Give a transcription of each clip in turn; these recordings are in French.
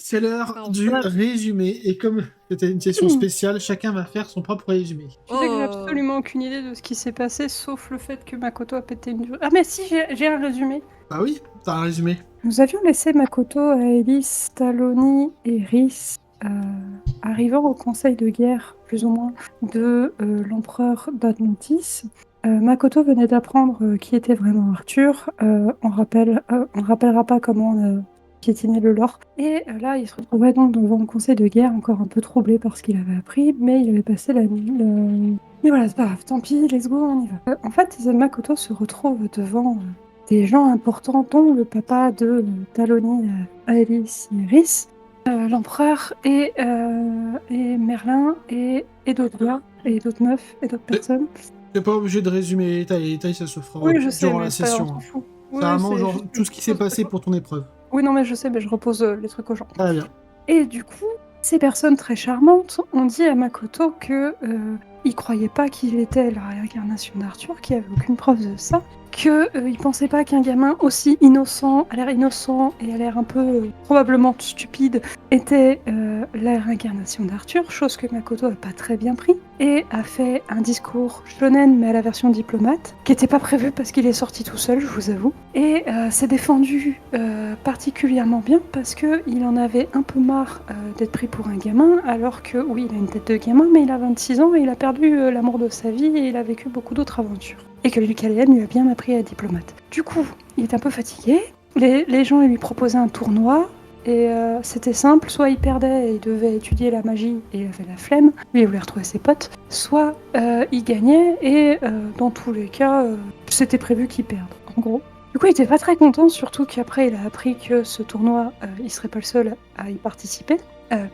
C'est l'heure Alors, du voilà. résumé. Et comme c'était une session spéciale, chacun va faire son propre résumé. Tu sais que j'ai Oh. absolument aucune idée de ce qui s'est passé, sauf le fait que Makoto a pété une durée. Ah mais si, j'ai un résumé. Bah oui, t'as un résumé. Nous avions laissé Makoto, Aelis, Taloni et Rhys arrivant au conseil de guerre, plus ou moins, de l'empereur d'Atlantis. Makoto venait d'apprendre qui était vraiment Arthur. On rappellera pas comment on a piétiné le lore. Et là, il se retrouvait donc devant le conseil de guerre, encore un peu troublé par ce qu'il avait appris, mais il avait passé la nuit. Mais voilà, c'est pas grave, tant pis, let's go, on y va. En fait, Makoto se retrouve devant des gens importants, dont le papa de Taloni, Aelis et Rhys, l'empereur et Merlin et d'autres gars, et d'autres meufs, et d'autres personnes. T'es pas obligé de résumer, taille, ça se fera Oui, je sais, durant mais la c'est pas grave, on session. s'en fout. C'est Oui, vraiment c'est genre juste tout ce qui s'est passé pour ton épreuve. Oui, non, mais je sais, mais je repose les trucs aux gens. Très bien. Et du coup, ces personnes très charmantes ont dit à Makoto que ils croyaient pas qu'il était la réincarnation d'Arthur, qu'il n'y avait aucune preuve de ça, que ils pensaient pas qu'un gamin aussi innocent, à l'air innocent et à l'air un peu probablement stupide, était la réincarnation d'Arthur, chose que Makoto a pas très bien pris, et a fait un discours shonen mais à la version diplomate, qui était pas prévu parce qu'il est sorti tout seul, je vous avoue, et s'est défendu particulièrement bien parce que il en avait un peu marre d'être pris pour un gamin, alors que oui, il a une tête de gamin, mais il a 26 ans et il a perdu l'amour de sa vie et il a vécu beaucoup d'autres aventures. Et que Lucaléenne lui a bien appris à être diplomate. Du coup, il est un peu fatigué. Les gens lui proposaient un tournoi. Et c'était simple, soit il perdait et il devait étudier la magie et il avait la flemme, lui il voulait retrouver ses potes, soit il gagnait et dans tous les cas, c'était prévu qu'il perde, en gros. Du coup, il était pas très content, surtout qu'après il a appris que ce tournoi, il serait pas le seul à y participer,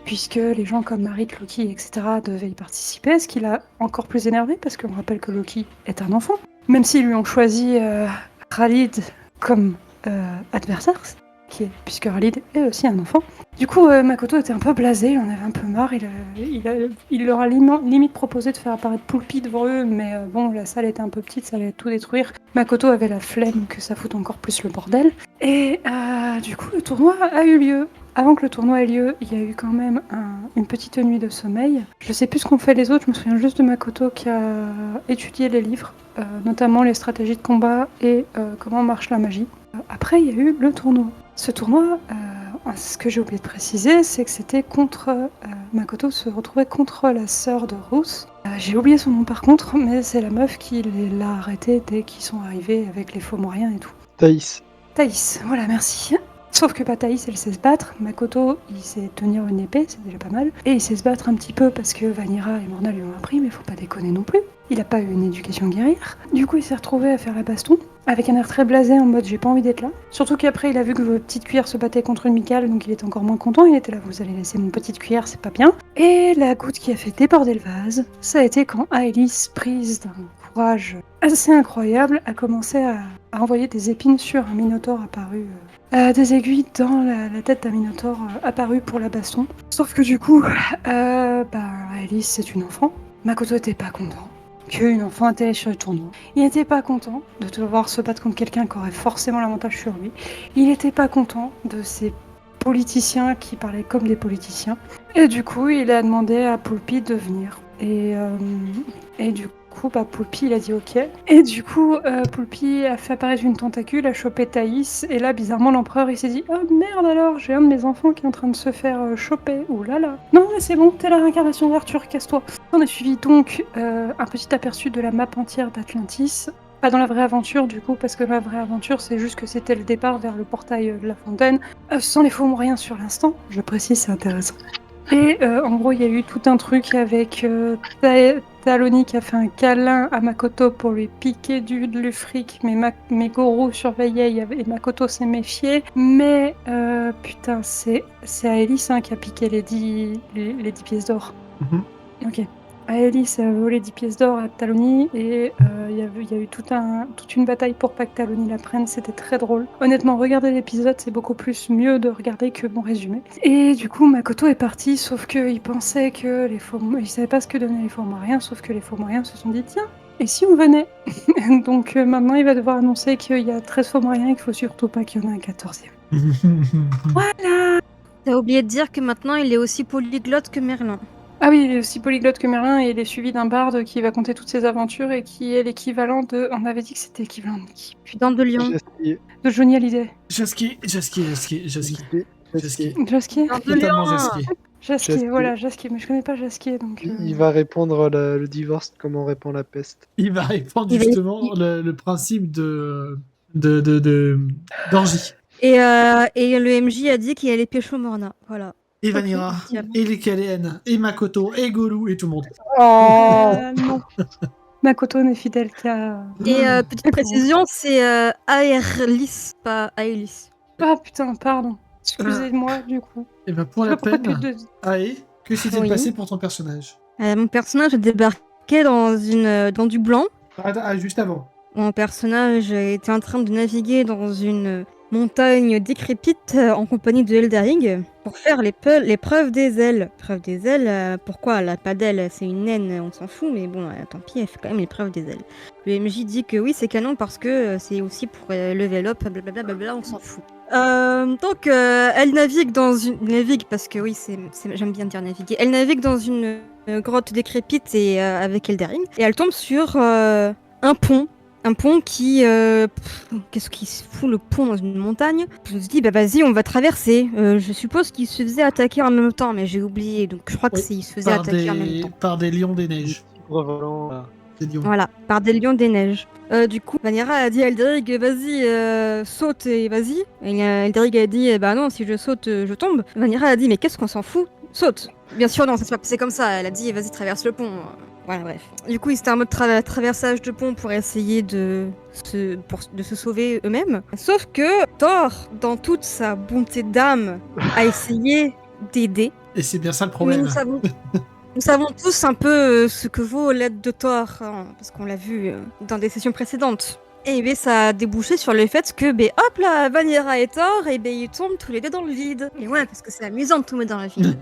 puisque les gens comme Marik, Loki, etc. devaient y participer, ce qui l'a encore plus énervé, parce qu'on rappelle que Loki est un enfant, même s'ils lui ont choisi Khalid comme adversaire, puisque Khalid est aussi un enfant. Du coup, Makoto était un peu blasé, il en avait un peu marre, il leur a limite proposé de faire apparaître Poulpi devant eux, mais bon, la salle était un peu petite, ça allait tout détruire. Makoto avait la flemme que ça foute encore plus le bordel. Et du coup, le tournoi a eu lieu. Avant que le tournoi ait lieu, il y a eu quand même une petite nuit de sommeil. Je sais plus ce qu'ont fait les autres, je me souviens juste de Makoto qui a étudié les livres, notamment les stratégies de combat et comment marche la magie. Après, il y a eu le tournoi. Ce tournoi, ce que j'ai oublié de préciser, c'est que c'était contre... Makoto se retrouvait contre la sœur de Ruth. J'ai oublié son nom par contre, mais c'est la meuf qui l'a arrêté dès qu'ils sont arrivés avec les faux moyens et tout. Thaïs. Thaïs, voilà, merci. Sauf que pas Thaïs, elle sait se battre. Makoto, il sait tenir une épée, c'est déjà pas mal. Et il sait se battre un petit peu parce que Vanira et Morna lui ont appris, mais faut pas déconner non plus. Il a pas eu une éducation guerrière. Du coup, il s'est retrouvé à faire la baston, avec un air très blasé en mode j'ai pas envie d'être là. Surtout qu'après, il a vu que votre petite cuillère se battait contre une Mikal, donc il était encore moins content. Il était là, vous allez laisser mon petite cuillère, c'est pas bien. Et la goutte qui a fait déborder le vase, ça a été quand Aelis, prise d'un courage assez incroyable, a commencé à envoyer des épines sur un minotaure apparu. Des aiguilles dans la tête d'un minotaure apparu pour la baston. Sauf que du coup, Alice c'est une enfant. Makoto était pas content qu'une enfant atterrisse sur le tournoi. Il n'était pas content de devoir se battre contre quelqu'un qui aurait forcément l'avantage sur lui. Il n'était pas content de ces politiciens qui parlaient comme des politiciens. Et du coup, il a demandé à Poulpi de venir. Et du coup, Poulpi il a dit ok. Et du coup, Poulpi a fait apparaître une tentacule, a chopé Thaïs. Et là, bizarrement, l'empereur il s'est dit oh merde alors, j'ai un de mes enfants qui est en train de se faire choper. Ouh là là. Non, mais c'est bon, t'es la réincarnation d'Arthur, casse-toi. On a suivi donc un petit aperçu de la map entière d'Atlantis. Pas dans la vraie aventure du coup, parce que la vraie aventure c'est juste que c'était le départ vers le portail de la fontaine, sans les faux moyens sur l'instant. Je précise, c'est intéressant. Et en gros, il y a eu tout un truc avec Taloni qui a fait un câlin à Makoto pour lui piquer du fric, mais Goro surveillait et Makoto s'est méfié. Mais putain, c'est Aelis qui a piqué les 10 pièces d'or. Ok. Aelis a volé 10 pièces d'or à Taloni et il y a eu toute une bataille pour pas que Taloni la prenne, c'était très drôle. Honnêtement, regardez l'épisode, c'est beaucoup plus mieux de regarder que mon résumé. Et du coup, Makoto est parti, sauf qu'il pensait que il savait pas ce que donnaient les Fomoriens, sauf que les Fomoriens se sont dit tiens, et si on venait? Donc maintenant, il va devoir annoncer qu'il y a 13 Fomoriens et qu'il faut surtout pas qu'il y en ait un 14e. Voilà! T'as oublié de dire que maintenant il est aussi polyglotte que Merlin. Ah oui, il est aussi polyglotte que Merlin et il est suivi d'un barde qui va conter toutes ses aventures et qui est l'équivalent de. On avait dit que c'était l'équivalent de qui? Putain, Dents de lion. Jaskier. de Johnny Hallyday. Jaskier. Jaskier. Jaskier. Dents de Totalement lion. Jaskier. Jaskier, Jaskier. voilà, Jaskier. Mais je connais pas Jaskier donc. Il va répondre le divorce comme on répond la peste. Il va répondre Il va- justement le principe d'orgie. Et le MJ a dit qu'il allait pécho Morna. Voilà. Et Vanira, Ok. et les Kalen, et Makoto, et Golou, et tout le monde. Oh Non. Makoto n'est fidèle qu'à. Et petite précision, c'est Aerlis, pas Aelis. Ah putain, pardon. Excusez-moi du coup. Et ben pour Je la sais pas pourquoi peine, plus de. Ae, que s'est-il Oui. passé pour ton personnage? Mon personnage a débarqué dans du blanc. Juste avant. Mon personnage était en train de naviguer dans une montagne décrépite en compagnie de Eldaring pour faire l'épreuve des ailes. L'épreuve des ailes, pourquoi elle a pas d'ailes? C'est une naine, on s'en fout, mais bon, tant pis, elle fait quand même l'épreuve des ailes. Le MJ dit que oui, c'est canon parce que c'est aussi pour level up, blablabla, on s'en fout. Donc, elle navigue parce que oui, j'aime bien dire naviguer. Elle navigue dans une grotte décrépite et avec Eldaring et elle tombe sur un pont. Un pont qui... Qu'est-ce qui se fout le pont dans une montagne? Je me suis dit, bah vas-y, on va traverser. Je suppose qu'il se faisait attaquer en même temps, mais j'ai oublié. Donc je crois que Oui, il se faisait attaquer en même temps. Par des lions des neiges. Tigre volant, là. Des lions. Voilà, par des lions des neiges. Du coup, Vanira a dit à Eldrig, vas-y, saute et vas-y. Et Eldrig a dit, bah non, si je saute, je tombe. Vanira a dit, mais qu'est-ce qu'on s'en fout? Saute. Bien sûr, non, ça s'est pas passé comme ça. Elle a dit, vas-y, traverse le pont. Voilà, bref. Du coup, c'était un mode traversage de pont pour essayer de se sauver eux-mêmes. Sauf que Thor, dans toute sa bonté d'âme, a essayé d'aider. Et c'est bien ça le Mais problème. nous savons tous un peu ce que vaut l'aide de Thor, hein, parce qu'on l'a vu dans des sessions précédentes. Et ben, ça a débouché sur le fait que, hop là, Vanira et Thor, et ils tombent tous les deux dans le vide. Et ouais, parce que c'est amusant de tomber dans le vide.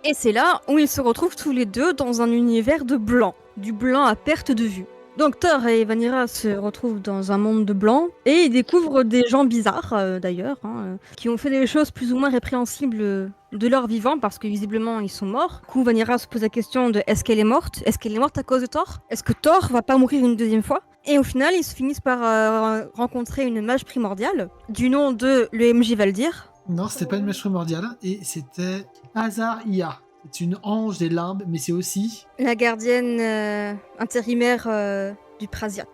Et c'est là où ils se retrouvent tous les deux dans un univers de blanc, du blanc à perte de vue. Donc Thor et Vanira se retrouvent dans un monde de blanc et ils découvrent des gens bizarres d'ailleurs, qui ont fait des choses plus ou moins répréhensibles de leur vivant parce que visiblement ils sont morts. Du coup Vanira se pose la question de est-ce qu'elle est morte? Est-ce qu'elle est morte à cause de Thor? Est-ce que Thor va pas mourir une deuxième fois? Et au final ils se finissent par rencontrer une mage primordiale du nom de le MJ Valdir. Non, c'était pas une mèche primordiale, et c'était Azaria. C'est une ange des limbes, mais c'est aussi... La gardienne intérimaire du Prasiat.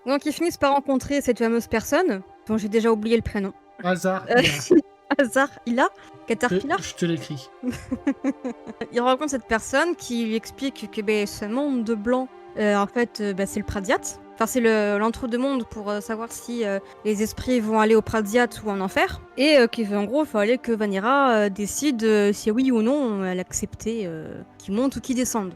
Donc ils finissent par rencontrer cette fameuse personne, dont j'ai déjà oublié le prénom. Azaria. Hazard Ila Caterpillar. Je te l'écris. Il rencontre cette personne qui lui explique que ce monde de blanc, en fait, c'est le Pradiat. Enfin, c'est l'entre-deux-mondes pour savoir si les esprits vont aller au Pradiat ou en enfer. Et qu'en gros, il fallait que Vanira décide si oui ou non elle acceptait qu'ils montent ou qu'ils descendent.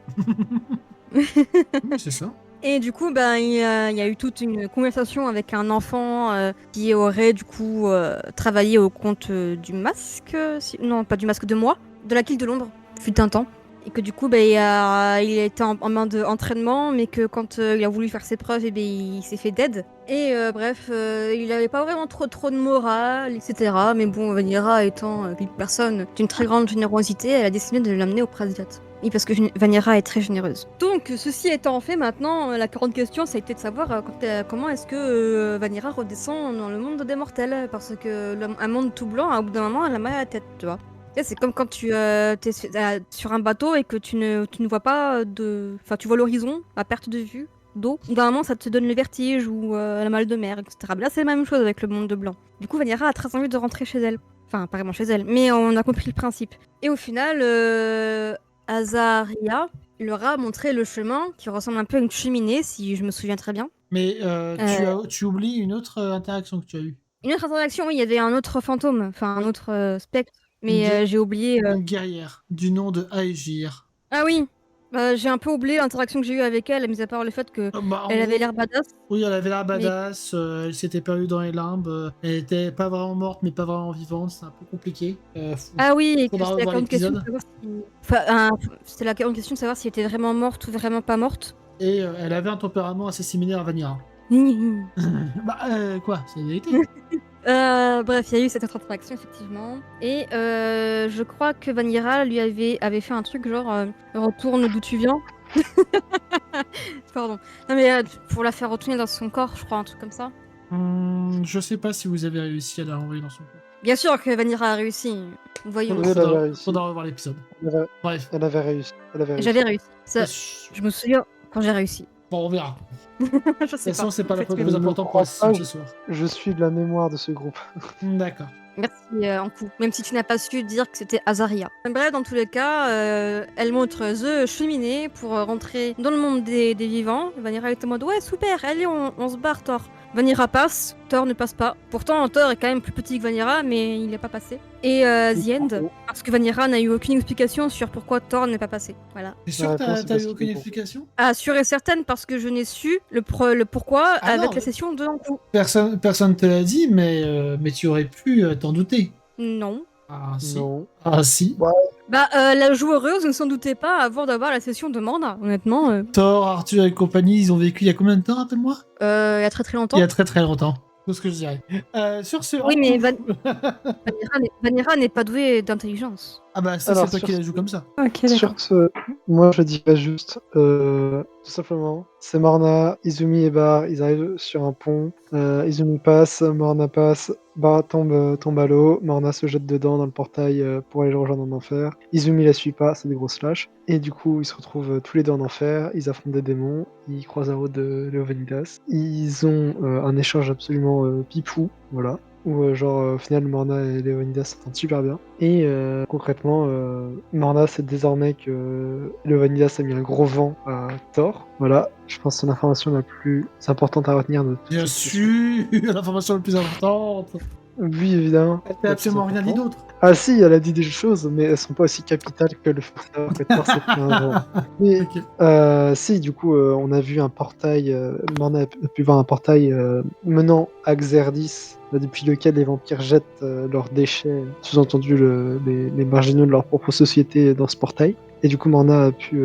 C'est ça. Et du coup, il y a eu toute une conversation avec un enfant qui aurait du coup travaillé au compte du masque. Non, pas du masque, de moi, de la Guilde de l'ombre, fut un temps. Et que du coup, il a été en main d'entraînement, mais que quand il a voulu faire ses preuves, il s'est fait dead. Et bref, il n'avait pas vraiment trop de morale, etc. Mais bon, Vanira étant une personne d'une très grande générosité, elle a décidé de l'amener au Prasiat. Oui, parce que Vanira est très généreuse. Donc, ceci étant fait, maintenant, la grande question, ça a été de savoir comment est-ce que Vanira redescend dans le monde des mortels. Parce que un monde tout blanc, à bout d'un moment, elle a mal à la tête, tu vois. C'est comme quand tu es sur un bateau et que tu ne vois pas Enfin, tu vois l'horizon à perte de vue d'eau. D'un moment, ça te donne le vertige ou la mal de mer, etc. Là, c'est la même chose avec le monde de blanc. Du coup, Vanira a très envie de rentrer chez elle. Enfin, pas vraiment chez elle, mais on a compris le principe. Et au final, Azaria leur a montré le chemin qui ressemble un peu à une cheminée, si je me souviens très bien. Mais tu oublies une autre interaction que tu as eue. Une autre interaction, oui, il y avait un autre fantôme, enfin un autre spectre. Mais j'ai oublié. Une guerrière du nom de Aegir. Ah oui, j'ai un peu oublié l'interaction que j'ai eue avec elle, mis à part le fait que elle avait l'air badass. Oui, elle avait l'air badass, elle s'était perdue dans les limbes, elle était pas vraiment morte, mais pas vraiment vivante, c'est un peu compliqué. Ah oui, et faudra c'était la revoir grande question de l'épisode. savoir si... c'était la grande question de savoir si elle était vraiment morte ou vraiment pas morte. Et elle avait un tempérament assez similaire à Vanira. Bah, quoi, c'est la vérité. Bref, il y a eu cette interaction, effectivement. Et je crois que Vanilla lui avait fait un truc genre retourne d'où tu viens. Pardon. Non, mais pour la faire retourner dans son corps, je crois, un truc comme ça. Je sais pas si vous avez réussi à la renvoyer dans son corps. Bien sûr que Vanilla a réussi. Voyons. Oui, elle avait réussi. Faudra revoir l'épisode. Bref. Elle avait réussi. J'avais réussi. Ça, Je- je me souviens quand j'ai réussi. Bon, on verra. Je De toute sais façon, pas. c'est pas la Faites fois ce le que plus vous- important pour la session de ce soir. Je suis de la mémoire de ce groupe. D'accord. Merci en coup, même si tu n'as pas su dire que c'était Azaria. Bref, dans tous les cas, elle montre The cheminée pour rentrer dans le monde des vivants. Vanilla est en mode ouais super, allez on se barre Thor. Vanilla passe, Thor ne passe pas. Pourtant Thor est quand même plus petit que Vanilla, mais il n'est pas passé. Et The End, parce que Vanilla n'a eu aucune explication sur pourquoi Thor n'est pas passé. Voilà. T'es sûr La que réponse est t'as parce eu qu'il aucune est bon. explication? Ah, sûre et certaine parce que je n'ai su le pourquoi Ah avec non, la session de d'un coup. Personne te l'a dit, mais tu aurais pu t'en douter. Non. Ah si. Non. Ah si. Bah, la joueuse ne s'en doutait pas avant d'avoir la session de Morna, honnêtement. Thor, Arthur et compagnie, ils ont vécu il y a combien de temps, rappelle-moi? Il y a très très longtemps. Il y a très très longtemps. C'est ce que je dirais. Sur ce. Oui, mais en- Vanilla n'est pas douée d'intelligence. Ah bah ça, Alors, c'est toi sur qui la ce- joue comme ça. Ok, d'accord. Sur ce, moi je dirais juste, tout simplement, c'est Morna, Izumi et Bar, ils arrivent sur un pont, Izumi passe, Morna passe, Bar tombe à l'eau, Morna se jette dedans dans le portail pour aller le rejoindre en enfer, Izumi la suit pas, c'est des gros slash, et du coup ils se retrouvent tous les deux en enfer, ils affrontent des démons, ils croisent la route de Leonidas, ils ont un échange absolument pipou, voilà. Où au final Morna et Leonidas s'entendent super bien. Et concrètement, Morna c'est désormais que Leonidas a mis un gros vent à Thor. Voilà, je pense que c'est l'information la plus importante à retenir de toute Bien cette session. sûr, l'information la plus importante. Oui, évidemment. Elle t'a absolument rien dit d'autre. Ah si, elle a dit des choses, mais elles sont pas aussi capitales que le fait de savoir que Thor s'est pris un vent. Mais Ok. si, du coup, on a vu un portail, Morna a pu voir un portail menant à Xerdis, depuis lequel les vampires jettent leurs déchets, sous-entendu les marginaux de leur propre société dans ce portail. Et du coup, Morna a pu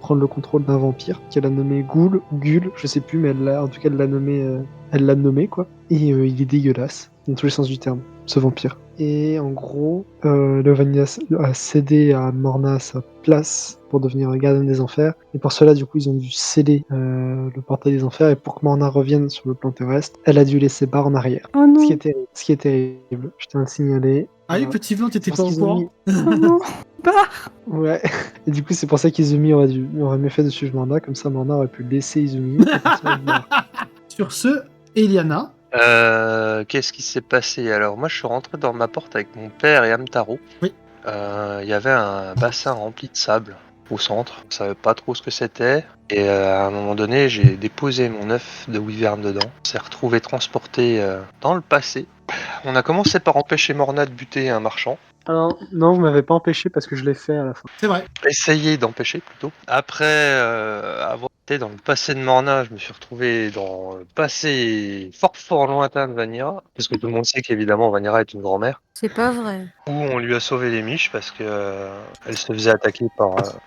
prendre le contrôle d'un vampire qu'elle a nommé Ghoul, Gul, je sais plus, mais en tout cas, elle l'a nommé, quoi. Et il est dégueulasse, dans tous les sens du terme, ce vampire. Et en gros, Leonidas a cédé à Morna sa place pour devenir gardien des enfers. Et pour cela, du coup, ils ont dû sceller le portail des enfers. Et pour que Morna revienne sur le plan terrestre, elle a dû laisser Bar en arrière. Oh non. Ce qui est terrible, je tiens à le signaler. Ah oui, Voilà. petit blanc, t'étais Parce pas au qu'ils ont courant. mis- Oh non. Ouais. Et du coup, c'est pour ça qu'Izumi aurait mieux fait de suivre Morna. Comme ça, Morna aurait pu laisser Izumi. Et partir avec Bar. Sur ce, Eliana. Qu'est-ce qui s'est passé? Alors moi je suis rentré dans ma porte avec mon père et Amtaro. Oui. Il y avait un bassin rempli de sable au centre. On savait pas trop ce que c'était. Et à un moment donné j'ai déposé mon œuf de wyvern dedans. On s'est retrouvé transporté dans le passé. On a commencé par empêcher Morna de buter un marchand. Alors, non, vous m'avez pas empêché parce que je l'ai fait à la fin. C'est vrai. Essayer d'empêcher plutôt. Après avoir été dans le passé de Morna, je me suis retrouvé dans le passé fort lointain de Vanilla. Parce que tout le monde sait qu'évidemment Vanilla est une grand-mère. C'est pas vrai. Où on lui a sauvé les miches parce que elle se faisait attaquer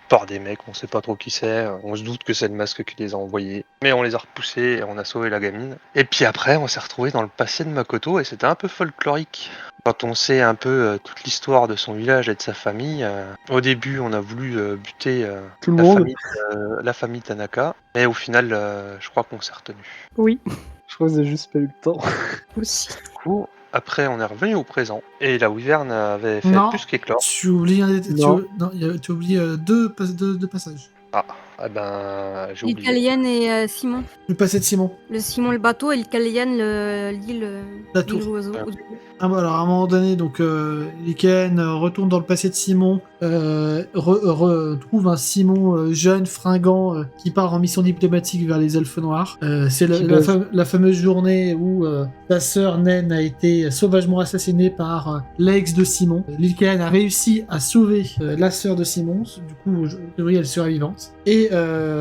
par des mecs, on sait pas trop qui c'est, on se doute que c'est le masque qui les a envoyés, mais on les a repoussés et on a sauvé la gamine. Et puis après on s'est retrouvé dans le passé de Makoto et c'était un peu folklorique. Quand on sait un peu toute l'histoire de son village et de sa famille, au début on a voulu buter Tout le monde. la famille Tanaka, mais au final je crois qu'on s'est retenu. Oui, Je crois que vous avez juste pas eu le temps. aussi. Du coup, après on est revenu au présent et la wyvern avait fait Non. plus qu'éclore. Tu oublies Non. tu oublies deux passages. Ah ben j'ai oublié. L'Italienne et Simon. Le passé de Simon. Le Simon le bateau et l'Italienne l'île. La tour. l'île oiseau. Ah bah alors à un moment donné, donc Lycaène retourne dans le passé de Simon, retrouve un Simon jeune, fringant, qui part en mission diplomatique vers les Elfes Noirs. C'est Qui la fameuse journée où sa sœur Naine a été sauvagement assassinée par l'ex de Simon. Lycaène a réussi à sauver la sœur de Simon, du coup en théorie elle sera vivante. Et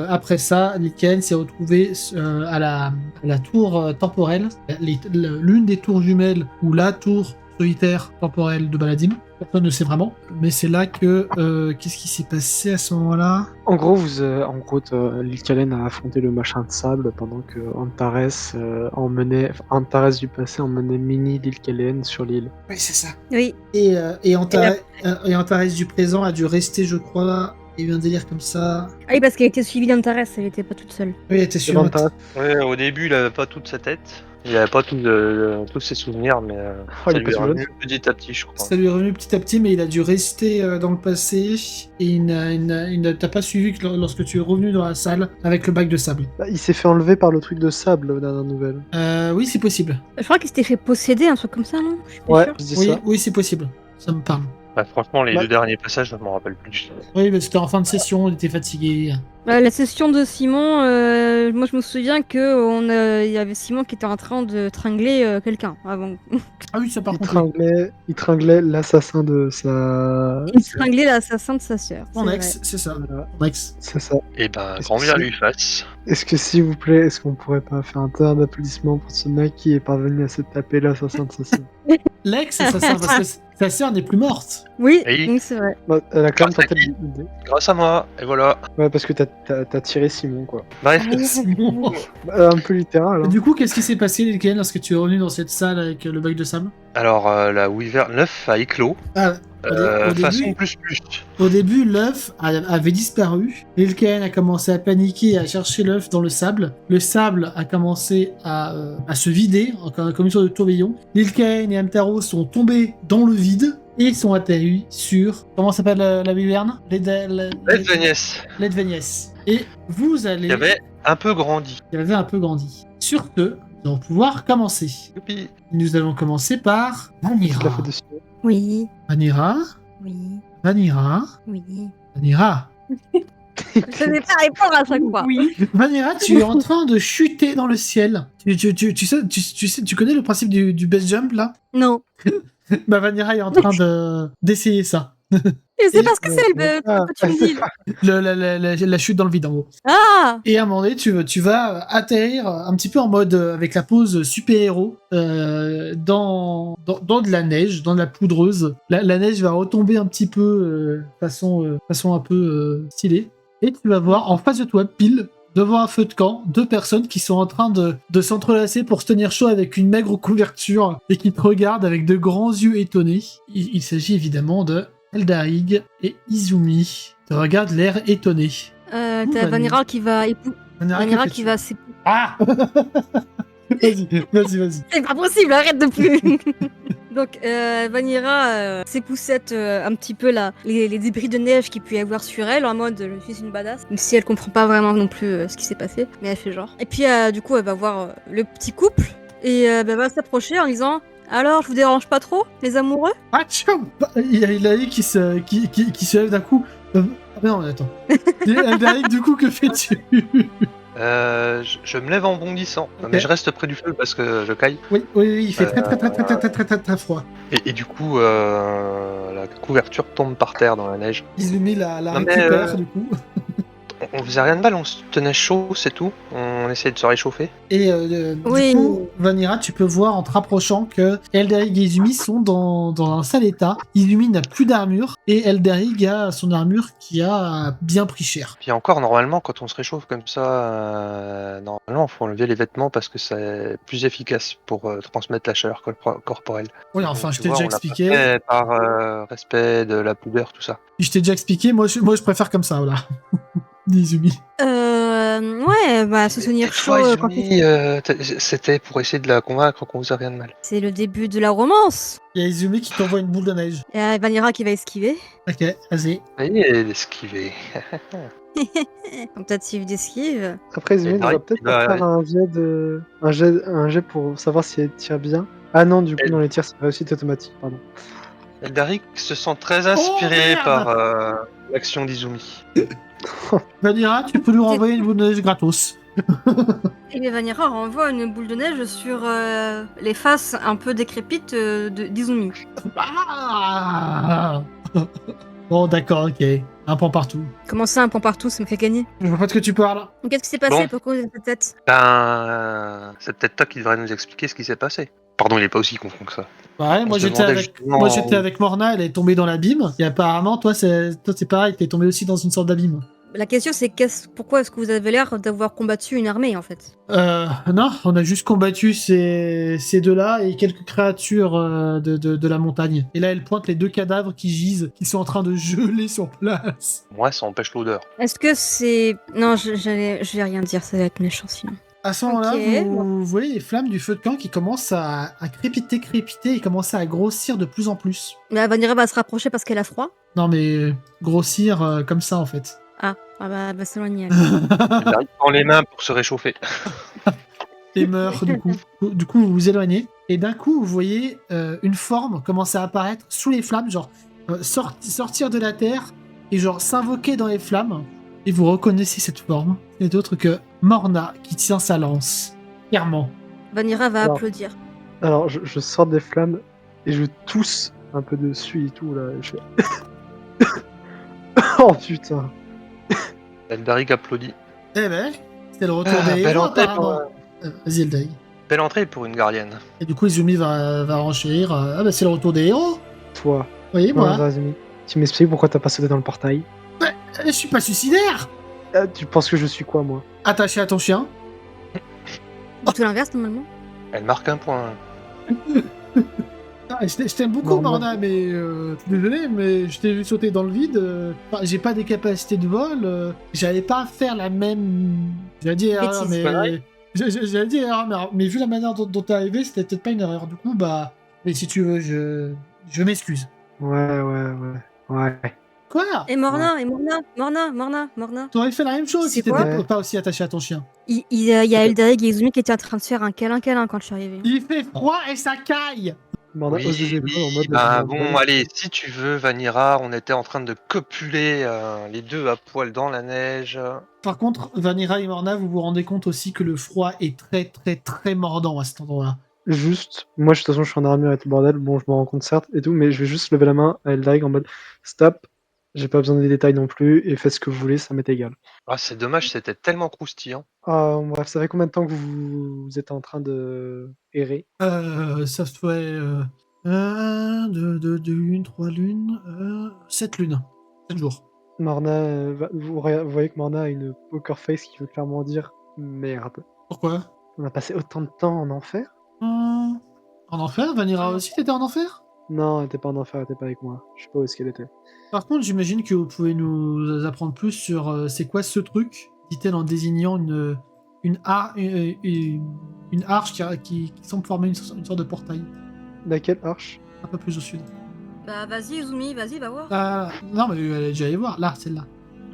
après ça, Lycaène s'est retrouvé à la tour temporelle, l'une des tours jumelles ou la tour solitaire temporelle de Baladim. Personne ne sait vraiment. Mais c'est là que... Qu'est-ce qui s'est passé à ce moment-là? En gros, Lil Kalen a affronté le machin de sable pendant que Antares du passé emmenait Mini Lil Kalen sur l'île. Oui, c'est ça. Oui. Et Antares du présent a dû rester, je crois... Il y a eu un délire comme ça. Ah oui, parce qu'elle était suivie d'Antares, elle était pas toute seule. Oui, elle était sur Antares. Ouais, au début, il avait pas toute sa tête. Il avait pas tous ses souvenirs, mais Oh, ça il est lui est pas revenu petit à petit, je crois. Ça lui est revenu petit à petit, mais il a dû rester dans le passé. Et il ne t'a pas suivi que lorsque tu es revenu dans la salle avec le bac de sable. Bah, il s'est fait enlever par le truc de sable, la dernière nouvelle. Oui, c'est possible. Je crois qu'il s'était fait posséder, un truc comme ça, non? Je suis pas Ouais, sûre. je dis Oui, ça. oui, c'est possible. Ça me parle. Bah, franchement, les Bah- deux derniers passages, je m'en rappelle plus du tout. Oui, mais c'était en fin de session, il était fatigué. La session de Simon, moi je me souviens que il y avait Simon qui était en train de tringler quelqu'un avant. Ah oui, ça par contre. Oui. Il tringlait l'assassin de sa... Il tringlait l'assassin de sa sœur. Mon c'est ex, c'est ça. Voilà, Mon ex. c'est ça. Et ben, Est-ce grand que bien c'est- lui fasse. Est-ce que, s'il vous plaît, est-ce qu'on pourrait pas faire un terrain d'applaudissements pour ce mec qui est parvenu à se taper l'assassin de sa sœur? L'ex, c'est ça, parce que sa sœur n'est plus morte. Oui, Oui. oui, c'est vrai. Bah, elle a quand même Grâce à tenté qui l'idée. Grâce à moi, et voilà. Ouais, parce que t'as tiré Simon, quoi. Bref, Simon. Bah, un peu littéral, hein. Du coup, qu'est-ce qui s'est passé, Lilken, lorsque tu es revenu dans cette salle avec le bac de sable? alors la Wyvern 9 a éclos. Ah, au Façon début, plus. au début, l'œuf avait disparu. Lilken a commencé à paniquer et à chercher l'œuf dans le sable. Le sable a commencé à se vider, comme une sorte de tourbillon. Lilken et Amtaro sont tombés dans le vide et sont atterris sur... Comment s'appelle la wyvern? Ledvenies, Ledvenies. Et vous allez... qui avait un peu grandi. qui avait un peu grandi. Sur ce, nous allons pouvoir commencer. Youpi. Nous allons commencer par Je l'ai Vanira. fait dessus. Oui, Vanira, oui, Vanira, oui. Vanira. Je ne vais pas répondre à chaque fois. Oui. Vanira, tu es en train de chuter dans le ciel. Tu connais le principe du base jump là? Non. Bah Vanira est en train d'essayer ça. Et c'est Et- parce que c'est le que tu me dis. La chute dans le vide en gros. Ah. Et à un moment donné, tu vas atterrir un petit peu en mode avec la pose super-héros dans de la neige, dans de la poudreuse. La neige va retomber un petit peu façon un peu stylée. Et tu vas voir en face de toi, pile, devant un feu de camp, deux personnes qui sont en train de s'entrelacer pour se tenir chaud avec une maigre couverture et qui te regardent avec de grands yeux étonnés. Il s'agit évidemment de Eldarig et Izumi. Te regarde l'air étonné. T'as Vanira qui va Vanira que qui fais-tu? va. Ah Vas-y. C'est pas possible, arrête de plus. Donc Vanira s'époussette un petit peu les débris de neige qu'il peut y avoir sur elle en mode je suis une badass, même si elle comprend pas vraiment non plus ce qui s'est passé, mais elle fait genre. Et puis du coup elle va voir le petit couple et elle va s'approcher en disant alors je vous dérange pas trop les amoureux? Ah tiens Il y a qui se lève d'un coup. Non, attends. Eldarig, du coup, que fais-tu? Je me lève en bondissant, Ok. mais je reste près du feu parce que je caille. Oui, il fait très froid. Et du coup, la couverture tombe par terre dans la neige. Izumi la Non, mais, récupère, du coup. On faisait rien de mal, on se tenait chaud, c'est tout. On essayait de se réchauffer. Et Oui. du coup, Vanira, tu peux voir en te rapprochant que Eldarig et Izumi sont dans un sale état. Izumi n'a plus d'armure et Eldarig a son armure qui a bien pris cher. Puis encore, normalement, quand on se réchauffe comme ça, normalement, il faut enlever les vêtements parce que c'est plus efficace pour transmettre la chaleur corporelle. Oui, enfin, Donc, je tu t'ai vois, déjà on l'a pas expliqué. fait par respect de la pudeur, tout ça. Je t'ai déjà expliqué. Moi, je préfère comme ça, voilà. Izumi. Ouais, bah se tenir chaud quand Izumi, c'était pour essayer de la convaincre qu'on faisait rien de mal. c'est le début de la romance. Il y a Izumi qui t'envoie une boule de neige. Et Vanira qui va esquiver. Ok, vas-y. Et esquiver. Tentative d'esquive. Après, Izumi, Et on va pareil, peut-être il va- faire un jet pour savoir si elle tire bien. Ah non, du coup, Elle- dans les tirs, c'est réussite automatique, pardon. Eldaric se sent très inspiré merde par l'action d'Izumi. Vanira, tu peux lui renvoyer une boule de neige gratos. Et bien Vanira renvoie une boule de neige sur les faces un peu décrépites d'Izumi. Ah Bon, d'accord, ok. Un point partout. Comment ça, un point partout, ça me fait gagner. Je vois pas de ce que tu parles. Qu'est-ce qui s'est passé? Bon. Pourquoi vous avez cette tête? Ben, c'est peut-être toi qui devrais nous expliquer ce qui s'est passé. Pardon, il est pas aussi con que ça. Ouais, On moi se j'étais demandait avec... justement- moi j'étais avec Morna, elle est tombée dans l'abîme. Et apparemment, toi c'est pareil, t'es tombé aussi dans une sorte d'abîme. La question c'est pourquoi est-ce que vous avez l'air d'avoir combattu une armée en fait? Non, on a juste combattu ces deux-là et quelques créatures de la montagne. Et là, elle pointe les 2 cadavres qui gisent, qui sont en train de geler sur place. Moi, ça empêche l'odeur. Est-ce que c'est... Non, je vais rien dire, ça va être méchant sinon. À ce moment-là, Ok, vous voyez les flammes du feu de camp qui commencent à crépiter et commencer à grossir de plus en plus. Bah, Vanira va se rapprocher parce qu'elle a froid. Non, mais grossir comme ça, en fait. Ah bah, elle va s'éloigner. alors. Il arrive dans les mains pour se réchauffer. Et meurt, du coup. Du coup, vous vous éloignez. Et d'un coup, vous voyez une forme commencer à apparaître sous les flammes, genre sortir de la terre et genre s'invoquer dans les flammes. Et vous reconnaissez cette forme. C'est d'autre que Morna qui tient sa lance. Clairement. Vanira va Alors. applaudir. Alors, je sors des flammes et je tousse un peu dessus et tout, là. Je fais... oh putain. Eldaric applaudit. Eh ben, c'est le retour des belle héros, entrée apparemment. Vas-y, Eldaric. Belle entrée pour une gardienne. Et du coup, Izumi va renchérir. Ah bah, c'est le retour des héros. Toi. Vous voyez, moi. Vas-y, tu m'expliques pourquoi t'as pas sauté dans le portail? Je suis pas suicidaire. Tu penses que je suis quoi, moi? Attaché à ton chien. Tout l'inverse normalement. Elle marque un point. Ah, je t'aime beaucoup, Normal. Morna, mais désolé, mais je t'ai vu sauter dans le vide. Enfin, j'ai pas des capacités de vol. J'allais pas faire la même. J'allais dire erreur, Bêtise. mais. J'allais dire erreur, mais vu la manière dont t'es arrivé, c'était peut-être pas une erreur. Du coup, bah. Mais si tu veux, je m'excuse. Ouais. Quoi? Et Morna, Morna. T'aurais fait la même chose C'est si quoi t'étais pas aussi attaché à ton chien. Il y a Eldaric et Izumi qui étaient en train de se faire un câlin quand je suis arrivée. Il fait froid et ça caille. Morna hausse des épaules en mode... bon, allez, si tu veux, Vanira, on était en train de copuler les deux à poil dans la neige. Par contre, Vanira et Morna, vous vous rendez compte aussi que le froid est très très très mordant à cet endroit-là. Juste, moi de toute façon je suis en armure et tout le bordel, bon je me rends compte certes et tout, mais je vais juste lever la main à Eldaric en mode stop, j'ai pas besoin des détails non plus, et faites ce que vous voulez, ça m'est égal. Ah, c'est dommage, c'était tellement croustillant. Ah, bref, ça fait combien de temps que vous êtes en train de errer? Ça fait 1, 2, 2, 1, 3 lunes, 7 lunes. 7 jours. Morna, vous voyez que Morna a une poker face qui veut clairement dire merde. Pourquoi? On a passé autant de temps en enfer? En enfer? Vanira aussi, t'étais en enfer? Non, elle était pas en enfer, elle était pas avec moi. Je sais pas où est-ce qu'elle était. Par contre, j'imagine que vous pouvez nous apprendre plus sur c'est quoi ce truc, dit-elle en désignant une arche qui semble former une sorte de portail, Laquelle arche? un peu plus au sud. Bah vas-y Izumi, vas-y, va voir. Ah, non, mais elle est déjà allée voir. Là, celle-là.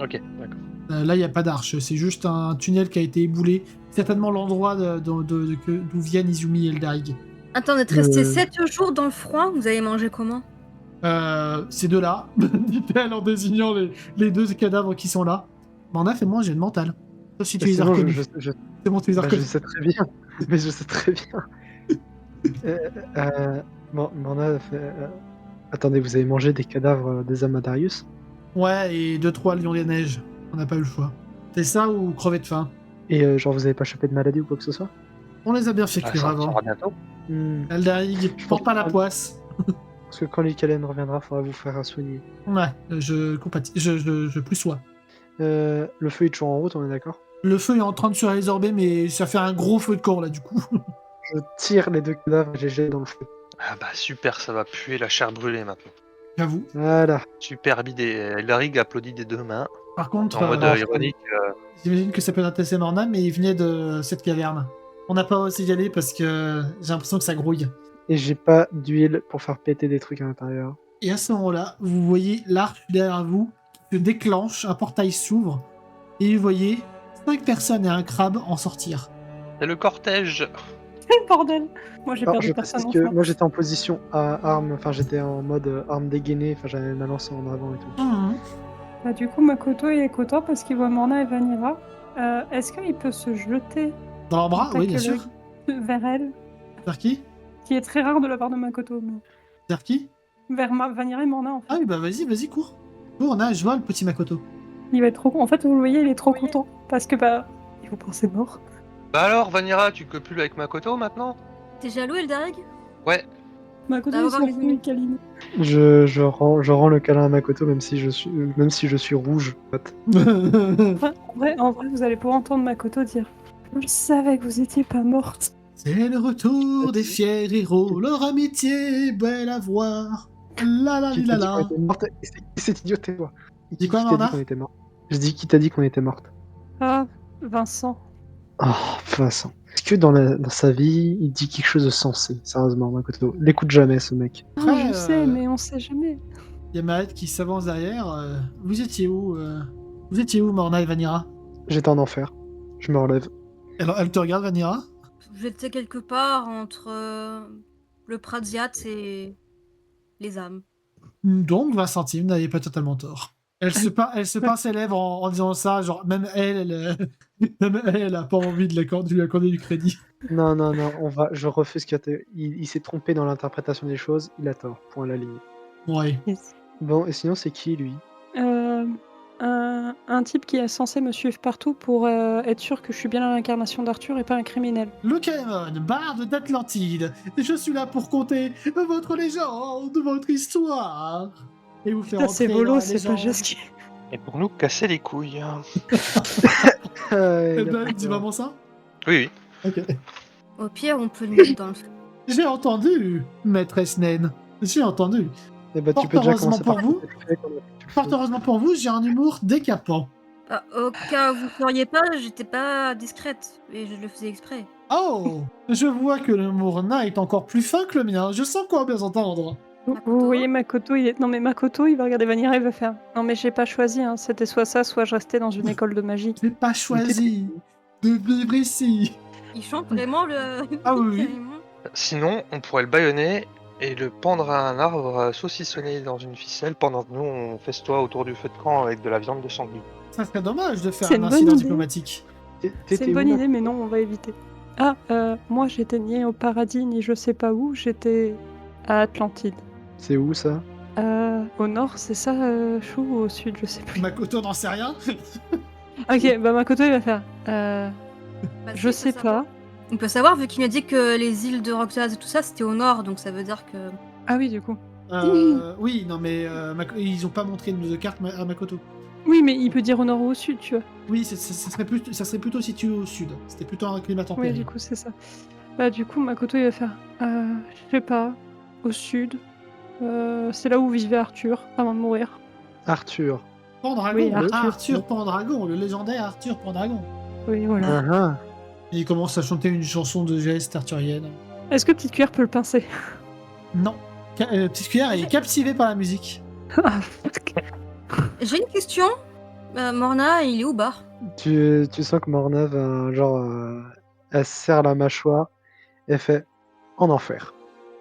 Ok, d'accord. Là, il n'y a pas d'arche. C'est juste un tunnel qui a été éboulé. Certainement l'endroit d'où viennent Izumi et Eldaric. Attends, on est resté 7 jours dans le froid, vous avez mangé comment? Ces deux-là, dit-elle en désignant les 2 cadavres qui sont là. Morna, fais-moi un jet de mental. Sauf si tu les as Sinon, reconnus. C'est bon, tu les as je reconnus. sais très bien. Mais je sais très bien. Morna fait... Attendez, vous avez mangé des cadavres des Amadarius? Ouais, et 2-3 lions des neiges. On n'a pas eu le choix. C'est ça ou crever de faim? Et genre, vous avez pas chopé de maladie ou quoi que ce soit? On les a bien fait Ah, cuire ça avant. sera bientôt. Eldaric, je porte pas la poisse. Parce que quand Lycalen reviendra, il faudra vous faire soigner. Ouais, je compatis. Je plus sois. Le feu est toujours en route, on est d'accord? Le feu est en train de se résorber, mais ça fait un gros feu de camp là, du coup. Je tire les 2 cadavres et je les jette dans le feu. Ah bah super, ça va puer la chair brûlée maintenant. J'avoue. Voilà. Superbe idée. Eldaric applaudit des 2 mains. Par contre, En mode ironique. j'imagine que ça peut intéresser Morna, mais il venait de cette caverne. On n'a pas osé y aller parce que j'ai l'impression que ça grouille. Et j'ai pas d'huile pour faire péter des trucs à l'intérieur. Et à ce moment-là, vous voyez l'arche derrière vous qui se déclenche, un portail s'ouvre, et vous voyez 5 personnes et un crabe en sortir. C'est le cortège. Bordel. Moi j'ai Alors, perdu je personne. précise que moi j'étais en position à arme, enfin j'étais en mode arme dégainée, enfin j'avais ma lance en avant et tout. Bah, du coup, Makoto il est content parce qu'il voit Morna et Vanira. Est-ce qu'il peut se jeter Dans leurs bras, oui, bien sûr. vers elle? Vers qui? Qui est très rare de la part de Makoto. Mais... Vers qui? Vers Vanira et Morna en fait. Ah oui, bah vas-y, cours. Cours, je vois le petit Makoto. Il va être trop... En fait, vous le voyez, il est trop content. Parce que bah, il vous pensez mort. Bah alors, Vanira, tu copules avec Makoto maintenant? T'es jaloux Eldaric? Ouais, Makoto, Au il revoir, s'en les fout, amis. il câline. Je rends le câlin à Makoto, même si je suis rouge. pote. En vrai, vous allez pouvoir entendre Makoto dire « Je savais que vous étiez pas morte. C'est le retour des fiers héros, leur amitié est belle à voir. La la Qui li t'a la dit qu'on la. était morte? Cette idiote et toi. Dis quoi, Qui t'a dit Morna? qu'on était morte? Je dis qui t'a dit qu'on était morte. » Ah, Vincent. Oh, de toute façon. Est-ce que dans sa vie, il dit quelque chose de sensé? Sérieusement, Makoto. L'écoute jamais, ce mec. Oh, Après, je sais, mais on sait jamais. y a Maët qui s'avance derrière. Vous étiez où Vous étiez où, Morna et Vanira? J'étais en enfer. Je me relève. Elle te regarde, Vanira? J'étais quelque part entre le Pradziat et les âmes. Donc, Vincentine, vous n'avez pas totalement tort. Elle se pince les lèvres en disant ça, genre, même même elle a pas envie de lui accorder du crédit. Non, je refuse il s'est trompé dans l'interprétation des choses, il a tort. Point à la ligne. Ouais. Yes. Bon, et sinon, c'est qui, lui? Un type qui est censé me suivre partout pour être sûr que je suis bien l'incarnation d'Arthur et pas un criminel. Le Caemon, barde d'Atlantide, je suis là pour conter votre légende, votre histoire. Et vous faire Ça, entrer c'est dans Volo, la c'est pas légende. Jasky. et pour nous casser les couilles. Hein. Eh ben, dis vraiment ça? Oui, oui. Ok. Au pire, on peut le mettre dans le feu. J'ai entendu, maîtresse Naine. J'ai entendu. Eh ben, tu Fort peux déjà heureusement commencer pour par vous. ce que tu fais quand tu le Fort fais. heureusement pour vous, j'ai un humour décapant. Ah, au cas où vous ne sauriez pas, j'étais pas discrète et je le faisais exprès. Oh, je vois que l'humour nain est encore plus fin que le mien. Je sens quoi bien entendre. Vous voyez Makoto, Non mais Makoto, il va regarder Vanilla, il va faire « Non mais j'ai pas choisi, hein. C'était soit ça, soit je restais dans une école de magie. J'ai pas choisi de vivre ici. Il chante vraiment le. Ah oui, oui. Carrément. Sinon, on pourrait le bâillonner et le pendre à un arbre saucissonné dans une ficelle pendant que nous on festoie autour du feu de camp avec de la viande de sanglier. Ça serait dommage de faire C'est un une bonne incident idée. diplomatique. » C'est une bonne idée, mais non, on va éviter. Ah, moi j'étais ni au paradis, ni je sais pas où, j'étais à Atlantide. C'est où, ça? Au nord, c'est ça, Chou, ou au sud, je sais plus. Makoto n'en sait rien. Ok, bah Makoto, il va faire Bah, je si, on sais peut pas. savoir. On peut savoir, vu qu'il m'a dit que les îles de Roxas et tout ça, c'était au nord, donc ça veut dire que. Ah oui, du coup. Oui, non mais ils ont pas montré de carte à Makoto. Oui, mais il peut dire au nord ou au sud, tu vois. Oui, ça serait plutôt situé au sud. C'était plutôt un climat Oui, tempéré. du coup, c'est ça. Bah, du coup, Makoto, il va faire je sais pas, au sud. C'est là où vivait Arthur, avant de mourir. Arthur. Pendragon, Oui, Arthur. Arthur Pendragon, le légendaire Arthur Pendragon. Oui, voilà. Ah, ah. Et il commence à chanter une chanson de geste arthurienne. Est-ce que Petite Cuillère peut le pincer? Non. Petite cuillère est captivée par la musique. Ah, fuck. J'ai une question. Morna, il est où, Bar? Tu sens que Morna va, genre, elle serre la mâchoire et fait en enfer.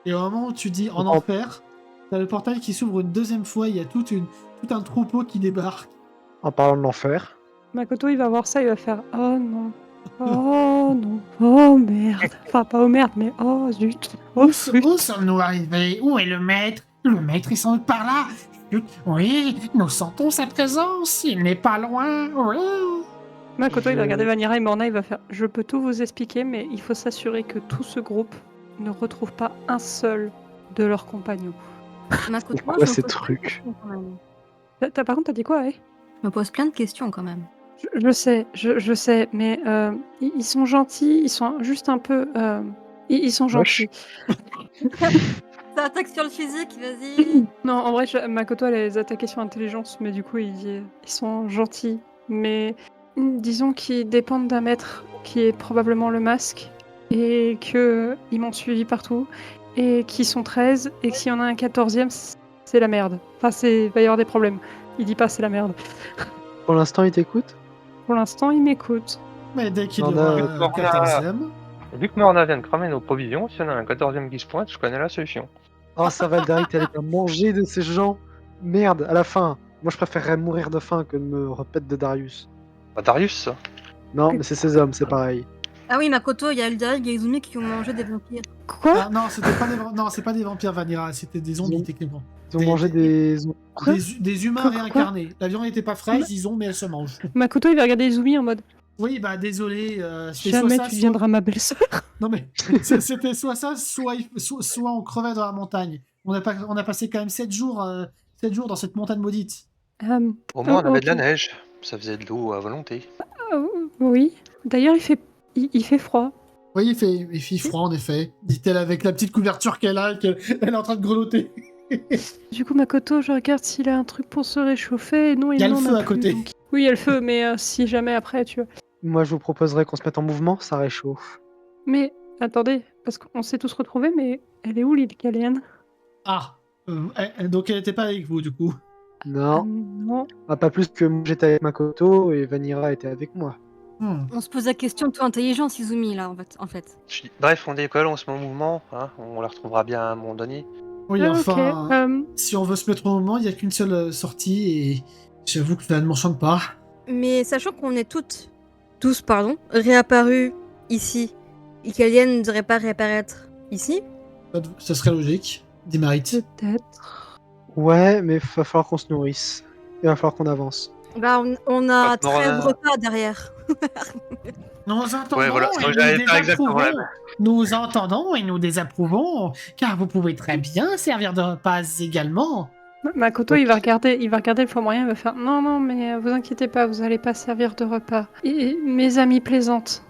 Et au moment où tu dis en En- enfer, t'as le portail qui s'ouvre une deuxième fois, il y a tout un troupeau qui débarque. En parlant de l'enfer. Makoto, il va voir ça, il va faire oh non. Oh non. Oh merde. Enfin, pas oh merde, mais oh zut. Oh Où zut. sommes-nous arrivés? Où est le maître? Le maître est sans doute par là. Oui, nous sentons sa présence. Il n'est pas loin. Oui. Makoto, il va Je- regarder Vanilla et Morna, il va faire je peux tout vous expliquer, mais il faut s'assurer que tout ce groupe ne retrouve pas un seul de leurs compagnons. Makoto, C'est quoi je me ces pose plein de trucs? questions quand même. Par contre, t'as dit quoi, Je me pose plein de questions quand même. Je sais, mais ils sont gentils, ils sont juste un peu. Ils sont Moche. gentils. Ça attaque sur le physique, vas-y. Non, en vrai, Makoto, elle les attaquait sur intelligence, mais du coup, ils sont gentils. Mais disons qu'ils dépendent d'un maître qui est probablement le masque, et qu'ils m'ont suivi partout, et qui sont 13, et que s'il y en a un 14e, c'est la merde. Enfin, il va y avoir des problèmes. Il dit pas c'est la merde. Pour l'instant, il t'écoute? Pour l'instant, il m'écoute. Mais dès qu'il y On aura a- un 14e, Vu que Morna vient de cramer nos provisions, si on a un 14e qui se pointe, je connais la solution. Oh, ça va, Derek, t'allais pas manger de ces gens. Merde, à la fin. Moi, je préférerais mourir de faim que de me repetre de Darius. Bah, Darius, ça. Non, mais c'est ces hommes, c'est pareil. Ah oui, Makoto, il y a Eldaric et Izumi qui ont mangé des vampires. Quoi? ah, non, c'est pas des vampires Vanilla, c'était des zombies Ils ont- techniquement. Ils ont mangé des... Quoi? Des humains Quoi réincarnés. La viande n'était pas fraîche, disons, mais elle se mange. Makoto, il va regarder Izumi en mode Oui, bah désolé, c'était Jamais soit ça, tu deviendras ma belle-sœur. Non mais c'était soit ça, soit on crevait dans la montagne. On a passé quand même 7 jours dans cette montagne maudite. Au moins, on avait de la Ok. neige. Ça faisait de l'eau à volonté. Oui. D'ailleurs, il fait froid. Oui, il fait froid en effet, dit-elle avec la petite couverture qu'elle a, elle est en train de grelotter. Du coup, Makoto, je regarde s'il a un truc pour se réchauffer. Non, Il y a le n'en feu à plus, côté. donc- Oui, il y a le feu, mais si jamais après, tu vois. Moi, je vous proposerais qu'on se mette en mouvement, ça réchauffe. Mais attendez, parce qu'on s'est tous retrouvés, mais elle est où l'île Calienne? Ah, donc elle était pas avec vous du coup. Non, Non. pas plus que moi j'étais avec Makoto et Vanira était avec moi. On se pose la question de ton intelligence, Izumi, là, en fait. Bref, on décolle, on se met en mouvement. Hein, on la retrouvera bien à un moment donné. Oui, Ah, enfin, ok. si on veut se mettre au moment, il n'y a qu'une seule sortie et j'avoue que cela ne m'enchante pas. Mais sachant qu'on est tous, réapparus ici, Icalienne ne devrait pas réapparaître ici. Ça serait logique, dit Marit. Peut-être. Ouais, mais il va falloir qu'on se nourrisse. Il va falloir qu'on avance. Bah, on a Quand Morana- 13 repas derrière. Nous entendons Ouais, voilà, et donc nous j'allais faire exactement la désapprouvons. Nous entendons et nous désapprouvons, car vous pouvez très bien servir de repas également. Makoto, il va regarder le flamboyant, il va faire non, non, mais vous inquiétez pas, vous allez pas servir de repas. Et mes amis plaisantent.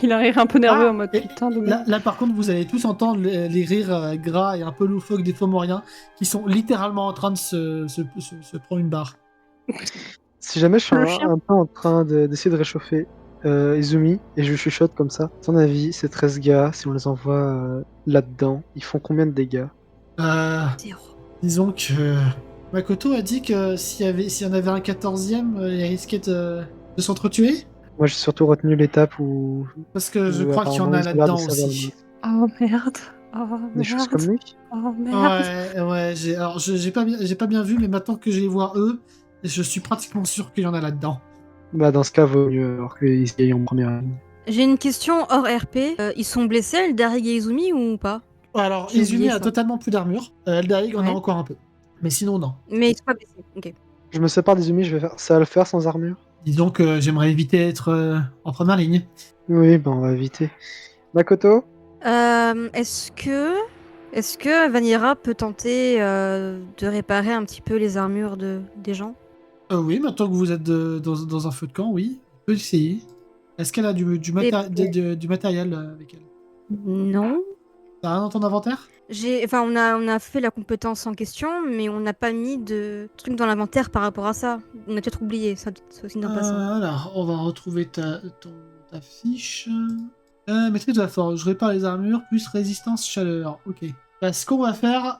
Il a un rire un peu nerveux en mode et putain de là, merde. là, par contre, vous allez tous entendre les rires gras et un peu loufoques des Fomoriens qui sont littéralement en train de se prendre une barre. Si jamais je suis Le chien. un peu en train d'essayer de réchauffer Izumi et je lui chuchote comme ça, à ton avis, ces 13 gars, si on les envoie là-dedans, ils font combien de dégâts? Zéro. Disons que Makoto a dit que s'il y en avait un 14e, il risquait de s'entretuer. Moi, j'ai surtout retenu l'étape où, Parce que je crois qu'il y en apparemment, a ils ont l'air de là-dedans servir le aussi. masque. Oh merde. Oh Des choses comme merde. lui? Oh merde. Ouais, j'ai pas bien vu, mais maintenant que je les vois eux, je suis pratiquement sûr qu'il y en a là-dedans. Bah, dans ce cas, vaut mieux alors qu'ils y aillent en première ligne. J'ai une question hors RP. Ils sont blessés, Eldarig et Izumi, ou pas? Alors, J'ai Izumi oublié a ça. totalement plus d'armure. Eldarig en a Ouais. encore un peu. Mais sinon, non. Mais ils sont pas blessés. Ok. Je me sépare d'Izumi, je vais faire. Ça va le faire sans armure? Disons que j'aimerais éviter d'être en première ligne. Oui, bah, on va éviter. Makoto? Est-ce que Vanira peut tenter de réparer un petit peu les armures des gens? Oui, maintenant que vous êtes dans un feu de camp, oui. On peut essayer. Est-ce qu'elle a du matériel avec elle? Non. T'as rien dans ton inventaire? On a fait la compétence en question, mais on n'a pas mis de trucs dans l'inventaire par rapport à ça. On a peut-être oublié, ça c'est aussi bien passant. Alors, on va retrouver ta fiche. Maîtrise de la forge. Je répare les armures, plus résistance chaleur. Ok. Bah, ce qu'on va faire,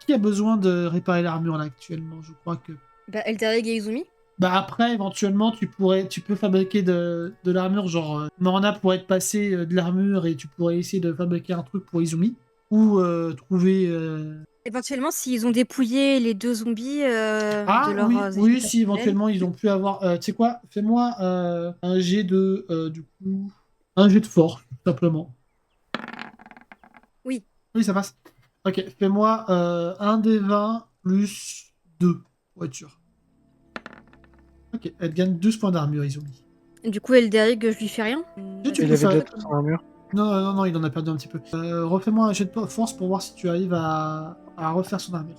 qui a besoin de réparer l'armure là actuellement? Je crois que. Bah, Eldarig et Izumi? Bah après, éventuellement, tu peux fabriquer de l'armure, genre Morna pourrait te passer de l'armure et tu pourrais essayer de fabriquer un truc pour Izumi. Ou trouver... Éventuellement, s'ils ont dépouillé les deux zombies de leurs oui, effets oui, si personnels. éventuellement ils ont pu avoir... tu sais quoi? Fais-moi un jet de... du coup... Un jet de force, tout simplement. Oui. Oui, ça passe. Ok, fais-moi un des 20 plus 2 voitures. Ok, elle gagne 12 points d'armure, Izumi. Du coup, Eldarig, je lui fais rien. Tu Il peux avait faire... déjà tout son armure. Non, il en a perdu un petit peu. Refais-moi un jet de force pour voir si tu arrives à refaire son armure.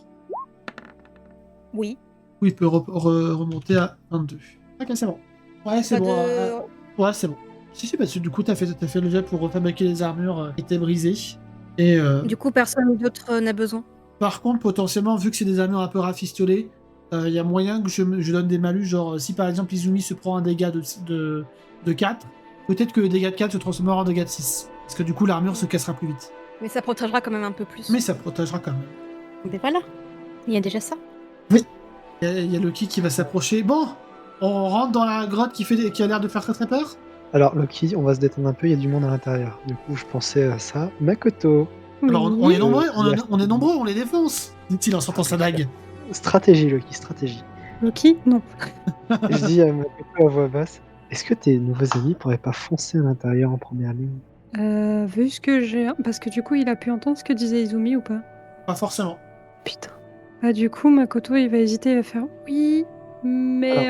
Oui. Oui, il peut remonter à 22. Ok, c'est bon. Ouais, c'est Pas bon. de- Ouais, c'est bon. Si, parce que du coup, t'as fait le jet pour refabriquer les armures qui étaient brisées. Et Du coup, personne d'autre n'a besoin. par contre, potentiellement, vu que c'est des armures un peu rafistolées, il y a moyen que je donne des malus. Genre, si par exemple Izumi se prend un dégât de 4, peut-être que le dégât de 4 se transformera en dégât de 6. Parce que du coup, l'armure se cassera plus vite. Mais ça protégera quand même un peu plus. Mais ça protégera quand même. Mais voilà. Il y a déjà ça. Il y a Loki qui va s'approcher. Bon, on rentre dans la grotte qui a l'air de faire très très peur. Alors, Loki, on va se détendre un peu, il y a du monde à l'intérieur. Du coup, je pensais à ça. Makoto, Alors, on Oui. est nombreux, on est nombreux, on les défonce, dit-il en sortant sa dague. stratégie, Loki, stratégie. Loki? Non. Je dis à Makoto à voix basse, est-ce que tes nouveaux amis pourraient pas foncer à l'intérieur en première ligne? Vu ce que j'ai... Parce que du coup, il a pu entendre ce que disait Izumi ou pas? Pas forcément. Putain. Bah du coup, Makoto, il va hésiter, il va faire oui, mais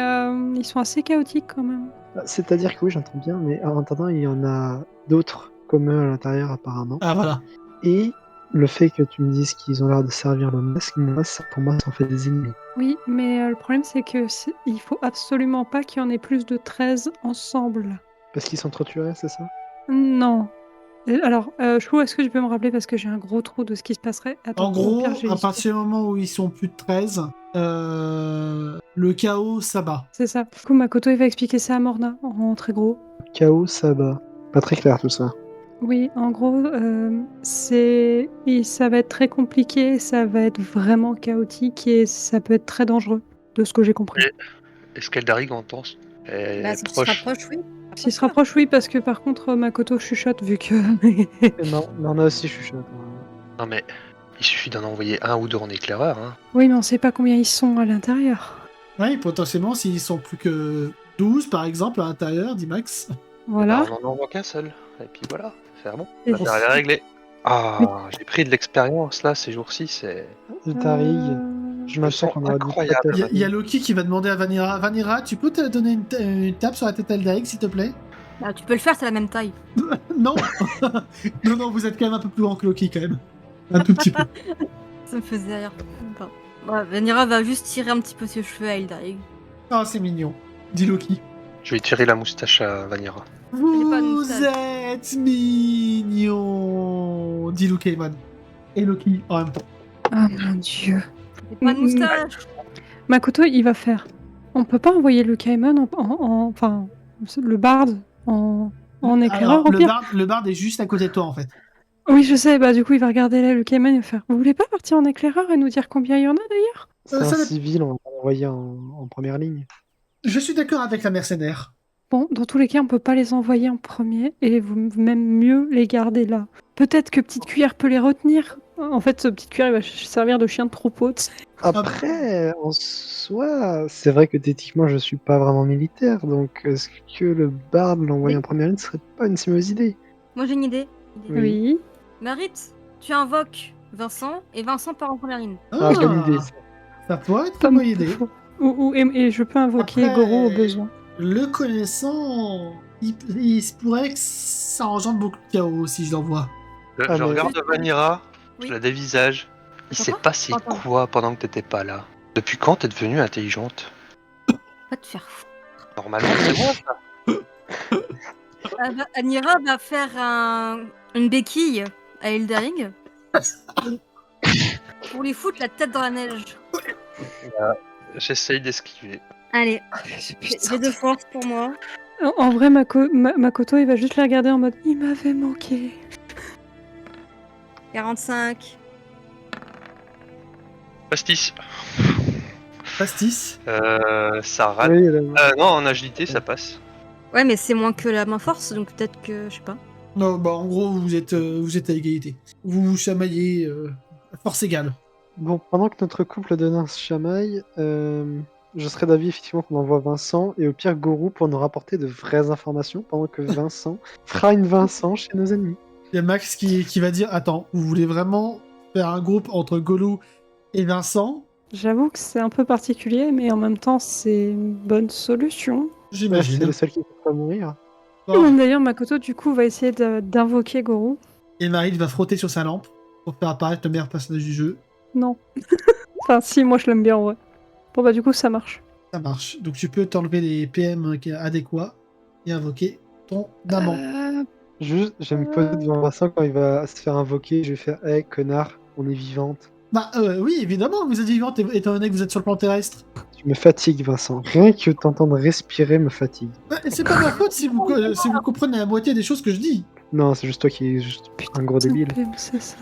ils sont assez chaotiques quand même. C'est-à-dire que oui, j'entends bien, mais en attendant, il y en a d'autres comme eux à l'intérieur apparemment. Ah voilà. Et le fait que tu me dises qu'ils ont l'air de servir le masque, moi, pour moi, ça en fait des ennemis. Oui, mais le problème c'est que il faut absolument pas qu'il y en ait plus de 13 ensemble. Parce qu'ils s'entretueraient, c'est ça? Non. Alors, Chou, est-ce que tu peux me rappeler parce que j'ai un gros trou de ce qui se passerait? Attends, En au gros, pire, j'ai à l'issue. partir du moment où ils sont plus de 13, le chaos s'abat. C'est ça. Du coup, Makoto, il va expliquer ça à Morna en très gros. Chaos, ça bat. Pas très clair tout ça. Oui, en gros, ça va être très compliqué, ça va être vraiment chaotique et ça peut être très dangereux, de ce que j'ai compris. Est-ce qu'Eldarig entend Bah, si tu te rapproches, oui. S'il se rapproche, oui, parce que par contre, Makoto chuchote vu que. Et Marna aussi chuchote. Non mais, il suffit d'en envoyer un ou deux en éclaireur. Hein. Oui, mais on sait pas combien ils sont à l'intérieur. Oui, potentiellement, s'ils sont plus que 12, par exemple, à l'intérieur, dit Max. Voilà. Bah, on en envoie qu'un seul. Et puis voilà, c'est bon. Et- L'affaire elle est réglée. Ah, j'ai pris de l'expérience là ces jours-ci, c'est Eldarig, Euh, je m'attends sens qu'on aura du incroyable. patate. Il y a Loki qui va demander à Vanira. Vanira, tu peux te donner une tape sur la tête d'Eldarig, s'il te plaît? Bah, tu peux le faire, c'est la même taille. Non. Non, vous êtes quand même un peu plus grand que Loki, quand même. Un tout petit peu. Ça me faisait rire. Enfin, ouais, Vanira va juste tirer un petit peu ses cheveux à Eldarig. Oh, c'est mignon, dit Loki. Je vais tirer la moustache à Vanira. J'ai pas de Vous moustache. êtes mignon, dit Lukeimon. Et Loki en même temps. Ah mon dieu. J'ai pas de moustache. Makoto, il va faire. On peut pas envoyer le Kaimon enfin, le bard en éclaireur Alors, au pire. le bard est juste à côté de toi, en fait. Oui, je sais, bah du coup, il va regarder là le Kaimon et va faire. Vous voulez pas partir en éclaireur et nous dire combien il y en a d'ailleurs? C'est ça un va- civil, on va l'envoyer en première ligne. Je suis d'accord avec la mercenaire. Bon, dans tous les cas, on peut pas les envoyer en premier et même mieux les garder là. Peut-être que Petite Cuillère peut les retenir. En fait, ce Petite Cuillère, il va servir de chien de troupeau. Tu sais. Après, en soi, c'est vrai que techniquement, je suis pas vraiment militaire, donc est-ce que le bard l'envoyer en première ligne serait pas une si mauvaise idée? Moi, j'ai une idée. Oui. Marit, tu invoques Vincent et Vincent part en première ligne. Ah, bonne idée. Ça pourrait être Pas une bonne mal. idée. Et je peux invoquer Après- Goro au besoin. Le connaissant, il se pourrait que ça engendre beaucoup de chaos si je l'envoie. Je Ah, mais- regarde Vanira, Oui. je la dévisage. Il s'est Pourquoi passé Pardon. quoi pendant que t'étais pas là? Depuis quand t'es devenue intelligente? Va te faire foutre. Normalement, c'est moi ça. Anira va faire une béquille à Eldaring pour lui foutre la tête dans la neige. J'essaye d'esquiver. Allez, j'ai de force pour moi. En vrai, Makoto, il va juste les regarder en mode il m'avait manqué. 45. Pastis. Pastis. Ça rate. Oui, Non, en agilité, ça passe. Ouais, mais c'est moins que la main force, donc peut-être que je sais pas. Non, bah en gros, vous êtes à égalité. Vous vous chamaillez à force égale. Bon, pendant que notre couple de nains se chamaille, je serais d'avis effectivement qu'on envoie Vincent et au pire Gorou pour nous rapporter de vraies informations pendant que Vincent fera une Vincent chez nos ennemis. Il y a Max qui va dire attends, vous voulez vraiment faire un groupe entre Golou et Vincent? J'avoue que c'est un peu particulier, mais en même temps, c'est une bonne solution. C'est J'imagine. le seul qui peut pas mourir. Bon. D'ailleurs, Makoto, du coup, va essayer d'invoquer Goro. Et Marie va frotter sur sa lampe pour faire apparaître le meilleur personnage du jeu. Non. Enfin, si, moi je l'aime bien en vrai. Bon, bah, du coup, ça marche. Ça marche. Donc tu peux t'enlever les PM adéquats et invoquer ton amant. Juste, je vais me poser devant Vincent quand il va se faire invoquer. Je vais faire hey, connard, on est vivante. Bah oui, évidemment, vous êtes vivante étant donné que vous êtes sur le plan terrestre. Tu me fatigues, Vincent. Rien que t'entendre respirer me fatigue. Bah, c'est pas ma faute si vous comprenez la moitié des choses que je dis. Non, c'est juste toi qui es juste un gros débile. C'est ça.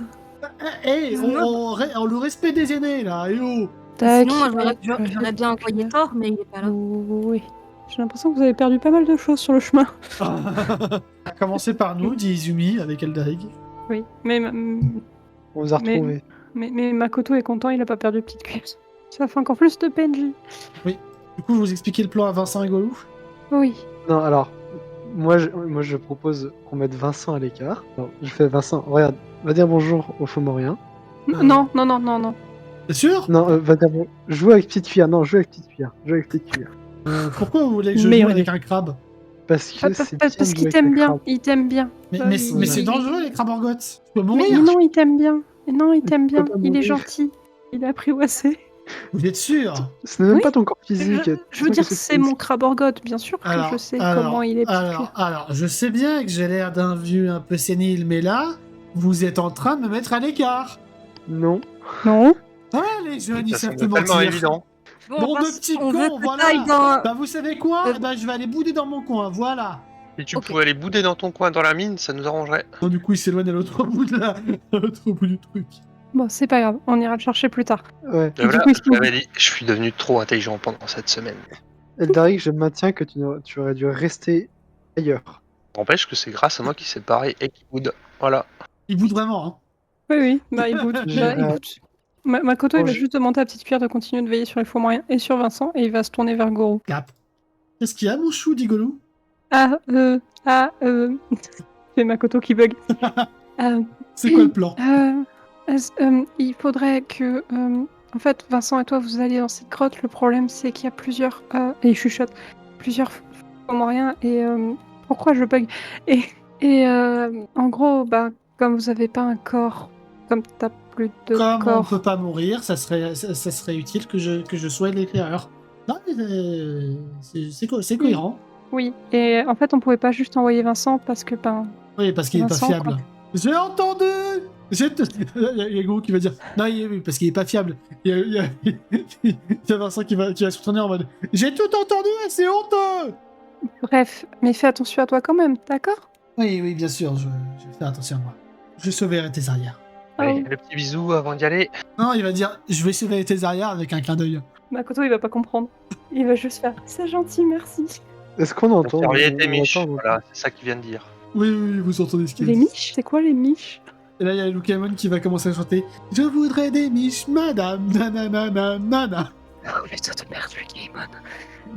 On le respect des aînés là, et oh. Tac. Sinon, moi, j'aurais bien envoyé Thor, mais il est pas là. Oui. J'ai l'impression que vous avez perdu pas mal de choses sur le chemin. À commencer par nous, dit Izumi avec Eldarig. Oui, mais On vous a Mais- retrouvés. mais Makoto est content, il a pas perdu Petite Cuillère. Ça fait encore plus de PNJ. Du coup, vous expliquez le plan à Vincent et Golou. Oui. Non, alors, moi je propose qu'on mette Vincent à l'écart. Alors, je fais Vincent, regarde, va dire bonjour aux Fomoriens. Non. T'es sûr? Non, va dire joue avec petite cuillère. Non, joue avec petite cuillère. Joue avec petite cuillère. Pourquoi vous voulez que je Meilleure joue avec idée. un crabe? Parce que c'est Parce bien de qu'il jouer t'aime avec bien. Crab. Il t'aime bien. Mais, Bah, mais, il- mais il- c'est il- dangereux les craborgottes. Tu peux Mais mourir. non, il t'aime bien. Et non, il t'aime Tu bien. peux pas Il est mourir. gentil. Il a apprivoisé. Vous êtes sûr? Ce n'est même Oui. pas ton corps physique. Je veux dire, c'est mon craborgotte. Bien sûr que Alors, je sais comment il est petit. alors, je sais bien que j'ai l'air d'un vieux un peu sénile, mais là, vous êtes en train de me mettre à l'écart. Non. Non. Ah, les jeunes, ils Ça savent semble plus tellement mentir. évident. Bon, on de passe- petits on veut cons, que voilà. t'ailles dans... Bah, vous savez quoi? Euh, Eh ben, je vais aller bouder dans mon coin, voilà. Si tu Ok. pouvais aller bouder dans ton coin dans la mine, ça nous arrangerait. Donc, du coup, il s'éloigne à l'autre bout à l'autre bout du truc. Bon, c'est pas grave. On ira le chercher plus tard. Ouais. Et Et voilà, du coup, il se je l'avais dit, je suis devenu trop intelligent pendant cette semaine. Eldaric, je maintiens que tu aurais dû rester ailleurs. N'empêche que c'est grâce à moi qui s'est barré et qui boude. Voilà. Il boude vraiment, hein. Oui. Bah, il boude. J'ai- Écoute. Makoto, il va Bon, juste demander à Petite Cuillère de continuer de veiller sur les faux moyens et sur Vincent, et il va se tourner vers Goro. Cap. Qu'est-ce qu'il y a, mon chou, dit Golou? C'est Makoto qui bug. C'est quoi le plan? Il faudrait que... en fait, Vincent et toi, vous allez dans cette grotte. Le problème, c'est qu'il y a plusieurs... et il chuchote. Plusieurs Fomoriens, et... pourquoi je bug? En gros, bah, comme vous avez pas un corps, comme t'as plus de Comme on corps... peut pas mourir, ça serait utile que je sois l'éclaireur. Non, mais c'est cohérent. Oui, et en fait, on pouvait pas juste envoyer Vincent parce que, ben... Oui, parce qu'il est pas Vincent, fiable. quoi. J'ai entendu. Il y a Gros qui va dire non, oui, parce qu'il est pas fiable. Il y a Vincent qui va se retourner en mode j'ai tout entendu, c'est honteux. Bref, mais fais attention à toi quand même, d'accord? Oui, bien sûr, je vais faire attention à moi. Je sauverai tes arrières. Allez, le petit bisou avant d'y aller. Non, il va dire je vais sauver tes arrières avec un clin d'œil. Makoto, il va pas comprendre. Il va juste faire c'est gentil, merci. Est-ce qu'on entend Infériorité on miche. entend- Voilà, c'est ça qu'il vient de dire. Oui, vous entendez ce qu'il Les dit. miches? C'est quoi les miches? Et là, il y a Lukamon qui va commencer à chanter je voudrais des miches, madame, nanana. Oh, les autres de merde, le Gaimon.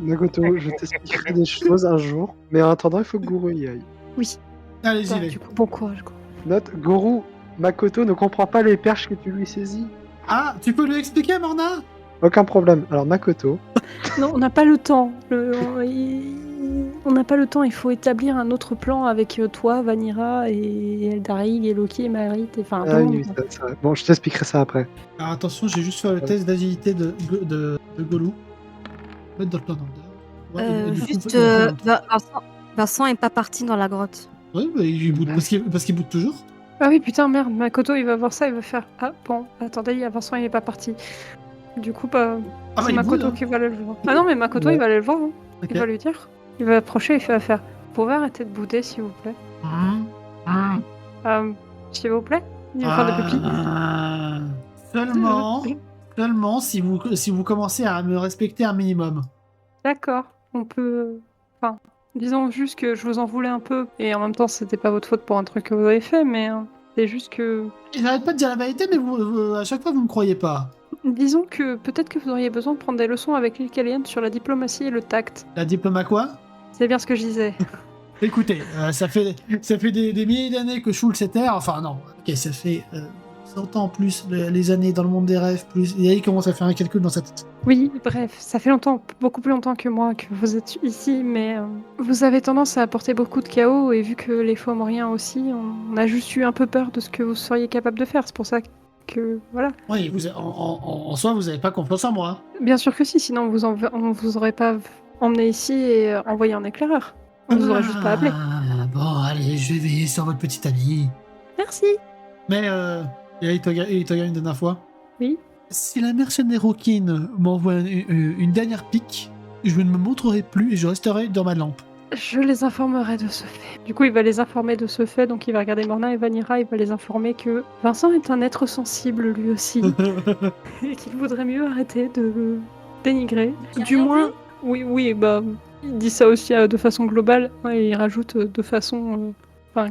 Makoto, je t'expliquerai des choses un jour, mais en attendant, il faut que Goro y aille. Oui. Allez, j'y Bah, vais. du coup, bon courage, quoi. Note, Goro, Makoto ne comprend pas les perches que tu lui saisis. Ah, tu peux lui expliquer, Morna? Aucun problème. Alors, Makoto, Non, on n'a pas le temps. On n'a pas le temps. Il faut établir un autre plan avec toi, Vanira, et Eldarig, et Loki, et Marit. Enfin, tout ah le oui, monde. c'est vrai. Bon, je t'expliquerai ça après. Alors attention, j'ai juste fait le test d'agilité de Golou. Mettre dans le plan d'order. Ouais, et du coup, Juste, on fait Vincent est pas parti dans la grotte. Ouais, bah, il boude parce qu'il boude toujours. Ah oui, putain, merde. Makoto, il va voir ça, il va faire ah bon. Attendez, il y a Vincent, il est pas parti. Du coup, bah, Ah, bah, c'est il Makoto boude, hein. qui va aller le voir. Ah non, mais Makoto, Ouais. il va aller le voir. Hein. Ok. Il va lui dire. Il va approcher, il va faire. Vous pouvez arrêter de bouder, s'il vous plaît. S'il vous plaît. Il va faire des pupilles. Seulement si vous commencez à me respecter un minimum. D'accord, on peut. Enfin, disons juste que je vous en voulais un peu, et en même temps, c'était pas votre faute pour un truc que vous avez fait, mais c'est juste que. J'arrête pas de dire la vérité, mais à chaque fois vous me croyez pas. Disons que peut-être que vous auriez besoin de prendre des leçons avec l'île Calienne sur la diplomatie et le tact. La diplôme à quoi? C'est bien ce que je disais. Écoutez, ça fait des milliers d'années que Schultz est terre. Enfin non, ok, ça fait 100 ans plus les années dans le monde des rêves plus. Et là, il commence à faire un calcul dans sa tête. Oui, bref, ça fait longtemps, beaucoup plus longtemps que moi que vous êtes ici, mais vous avez tendance à apporter beaucoup de chaos, et vu que les Fomoriens aussi, on a juste eu un peu peur de ce que vous seriez capable de faire. C'est pour ça que voilà. Oui, en soi, vous avez pas confiance en moi. Bien sûr que si, sinon on vous aurait pas emmené ici et envoyé un éclaireur. On vous aurait juste pas appelé. Ah, bon, allez, je vais veiller sur votre petite amie. Merci. Mais, et il te regarde une dernière fois. Oui. Si la mercenaire Rockin m'envoie une dernière pique, je ne me montrerai plus et je resterai dans ma lampe. Je les informerai de ce fait. Du coup, il va les informer de ce fait, donc il va regarder Morna et Vanira, il va les informer que Vincent est un être sensible lui aussi, et qu'il vaudrait mieux arrêter de dénigrer. Du moins, oui, bah, il dit ça aussi de façon globale, et il rajoute de façon,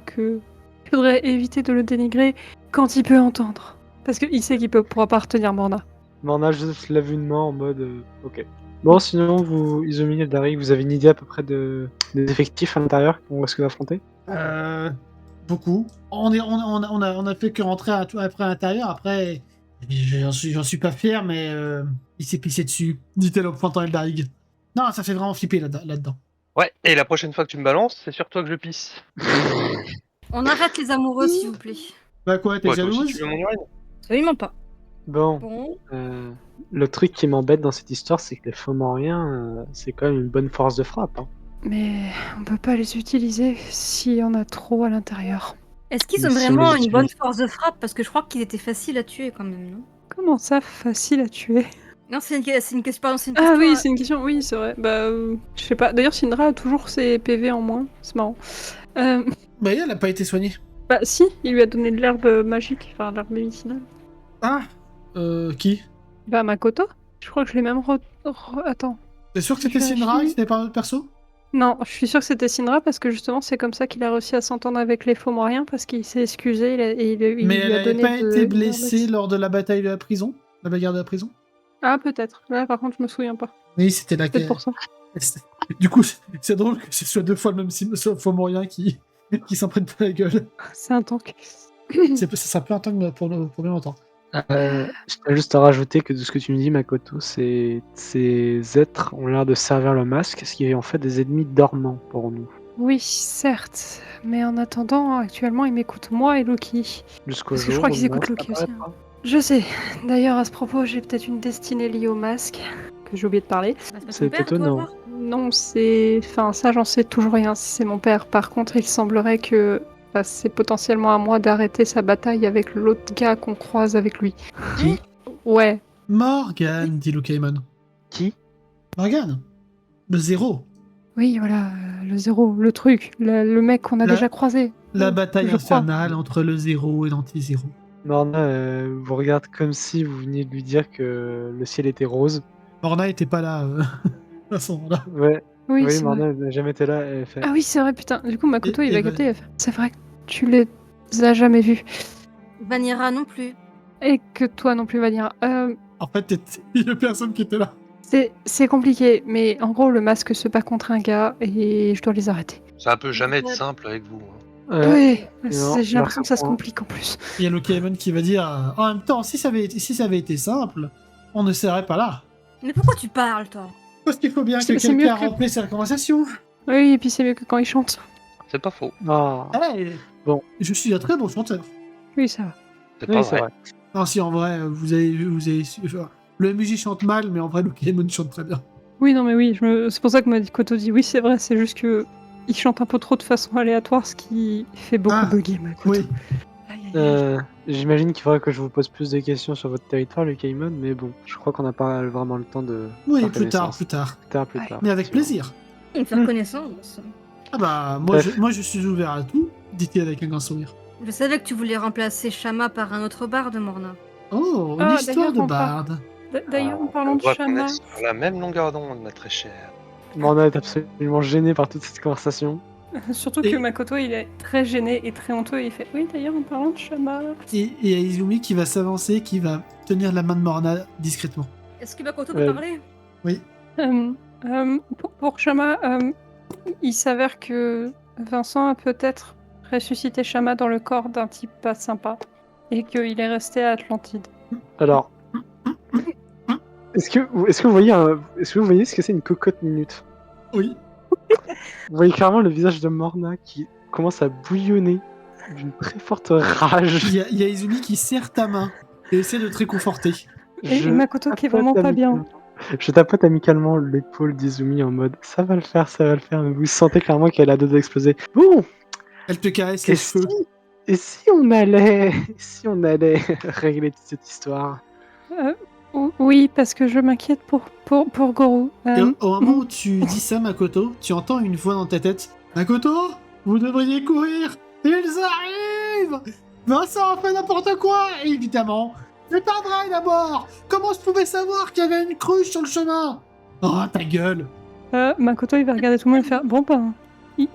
que il faudrait éviter de le dénigrer quand il peut entendre. Parce qu'il sait qu'il pourra pas retenir Morna. Morna juste lève une main en mode ok. Bon, sinon, Izumi et Dari, vous avez une idée à peu près des effectifs à l'intérieur qu'on risque d'affronter? Beaucoup. On a fait que rentrer après à l'intérieur. Après, j'en suis pas fier, mais il s'est pissé dessus, dit-elle en pointant Eldarig. Non, ça fait vraiment flipper là-dedans. Ouais, et la prochaine fois que tu me balances, c'est sur toi que je pisse. On arrête les amoureux, s'il vous plaît. Bah quoi, t'es Ouais, toi aussi, jalouse? tu veux mon urine? Absolument pas. Bon, Bon. le truc qui m'embête dans cette histoire, c'est que les Fomoriens, c'est quand même une bonne force de frappe. Hein. Mais on peut pas les utiliser s'il y en a trop à l'intérieur. Est-ce qu'ils Mais ont si on vraiment les une bonne utilise. force de frappe? Parce que je crois qu'ils étaient faciles à tuer quand même, non? Comment ça, facile à tuer? Non, c'est une question. Pardon, c'est une Ah question. oui, c'est une question, oui, c'est vrai. Bah, je sais pas. D'ailleurs, Syndra a toujours ses PV en moins, c'est marrant. Bah elle a pas été soignée. Bah si, il lui a donné de l'herbe magique, enfin l'herbe médicinale. Ah qui? Bah Makoto. Je crois que je l'ai même Attends. T'es sûr que c'était Je vérifie. Syndra et c'était pas un autre perso? Non, je suis sûre que c'était Syndra parce que justement c'est comme ça qu'il a réussi à s'entendre avec les Fomoriens parce qu'il s'est excusé et il Mais lui elle a avait donné pas de été l'herbe blessée médicinale. lors de la bataille de la prison? La bagarre de la prison? Ah peut-être. Là par contre je me souviens pas. Oui, c'était Peut-être laquelle. pour ça. Du coup, c'est drôle que ce soit 2 fois le même Fomorien qui s'en prenne pas la gueule. C'est un tank. Ça sera plus un temps que pour bien longtemps. Je tiens juste à rajouter que de ce que tu me dis, Makoto, ces êtres ont l'air de servir le masque, ce qui est en fait des ennemis dormants pour nous. Oui, certes. Mais en attendant, actuellement il m'écoute moi et Loki. Jusqu'au Parce que je jour crois où qu'ils le écoutent monstre Loki aussi. apparaîtra. Je sais. D'ailleurs à ce propos, j'ai peut-être une destinée liée au masque que j'ai oublié de parler. Bah, C'est ton père, toi, étonnant. voir. Non, c'est. Enfin, ça, j'en sais toujours rien si c'est mon père. Par contre, il semblerait que c'est potentiellement à moi d'arrêter sa bataille avec l'autre gars qu'on croise avec lui. Qui? Ouais. Morgan, dit Luke Aemon. Qui? Morgan. Le zéro. Oui, voilà, le zéro, le truc, le mec qu'on a La- déjà croisé. La bataille je crois. infernale entre le zéro et l'anti-zéro. Morna vous regarde comme si vous veniez de lui dire que le ciel était rose. Morna était pas là à ce moment-là. Ouais, Oui, oui, c'est vrai. Morna n'a jamais été là. Elle fait. Ah oui, c'est vrai, putain. Du coup, Makoto, Et- il et va va- capter. Il va faire, c'est vrai que tu les as jamais vus. Vanira non plus. Et que toi non plus, Vanira. En fait, il y a personne qui était là. C'est compliqué, mais en gros, le masque se bat contre un gars et je dois les arrêter. Ça peut jamais être simple avec vous. Hein. Oui, non, j'ai l'impression que ça se Marc complique en plus. Il y a Luke Aemon qui va dire en même temps, si ça avait été simple, on ne serait pas là. Mais pourquoi tu parles, toi? Parce qu'il faut bien que C'est mieux quelqu'un que- remplisse la conversation. Oui, et puis c'est mieux que quand il chante. C'est pas faux. Ah, Hey, Bon. Je suis un très bon chanteur. Oui, ça va. C'est oui, pas c'est vrai. vrai. Non, si en vrai, vous avez enfin, le MJ chante mal, mais en vrai, Luke Aemon chante très bien. Oui, non, mais oui, c'est pour ça que Makoto dit oui, c'est vrai, c'est juste que il chante un peu trop de façon aléatoire, ce qui fait beaucoup Ah, bugger Makoto. Oui. Aïe, aïe, aïe. J'imagine qu'il faudrait que je vous pose plus de questions sur votre territoire, le Caïmon, mais bon, je crois qu'on n'a pas vraiment le temps de. Oui, faire plus tard, connaissance. plus tard. Plus Allez. tard. Mais avec plaisir. On faire connaissance. Ah bah, Bref. moi je suis ouvert à tout, dit-il avec un grand sourire. Je savais que tu voulais remplacer Shama par un autre barde, Morna. Oh, une Ah, histoire d'ailleurs, de on barde. D'ailleurs, en On parlant de voit qu'on Shama, est sur la même longueur d'onde, ma très chère. Morna est absolument gêné par toute cette conversation. surtout Et- que Makoto, il est très gêné et très honteux, et il fait oui, d'ailleurs, en parlant de Shama. Et il y a Izumi qui va s'avancer, qui va tenir la main de Morna discrètement. Est-ce que Makoto peut parler? Oui. Pour Shama, il s'avère que Vincent a peut-être ressuscité Shama dans le corps d'un type pas sympa et qu'il est resté à Atlantide. Alors. Est-ce que vous voyez ce que c'est une cocotte minute? Oui. Vous voyez clairement le visage de Morna qui commence à bouillonner d'une très forte rage. Il y a Izumi qui serre ta main et essaie de te réconforter. Et Je Makoto qui est tapote vraiment pas bien. amicalement- Je tapote amicalement l'épaule d'Izumi en mode ça va le faire, mais vous sentez clairement qu'elle a deux d'exploser. Bon, Elle te caresse les et cheveux. si on allait régler toute cette histoire? Oui, parce que je m'inquiète pour Goro. Et au moment où tu dis ça, Makoto, tu entends une voix dans ta tête. Makoto, vous devriez courir. Ils arrivent. Vincent a fait n'importe quoi. Et évidemment, c'est pas vrai d'abord. Comment je pouvais savoir qu'il y avait une cruche sur le chemin? Oh, ta gueule. Makoto, il va regarder tout le monde et faire bon, ben,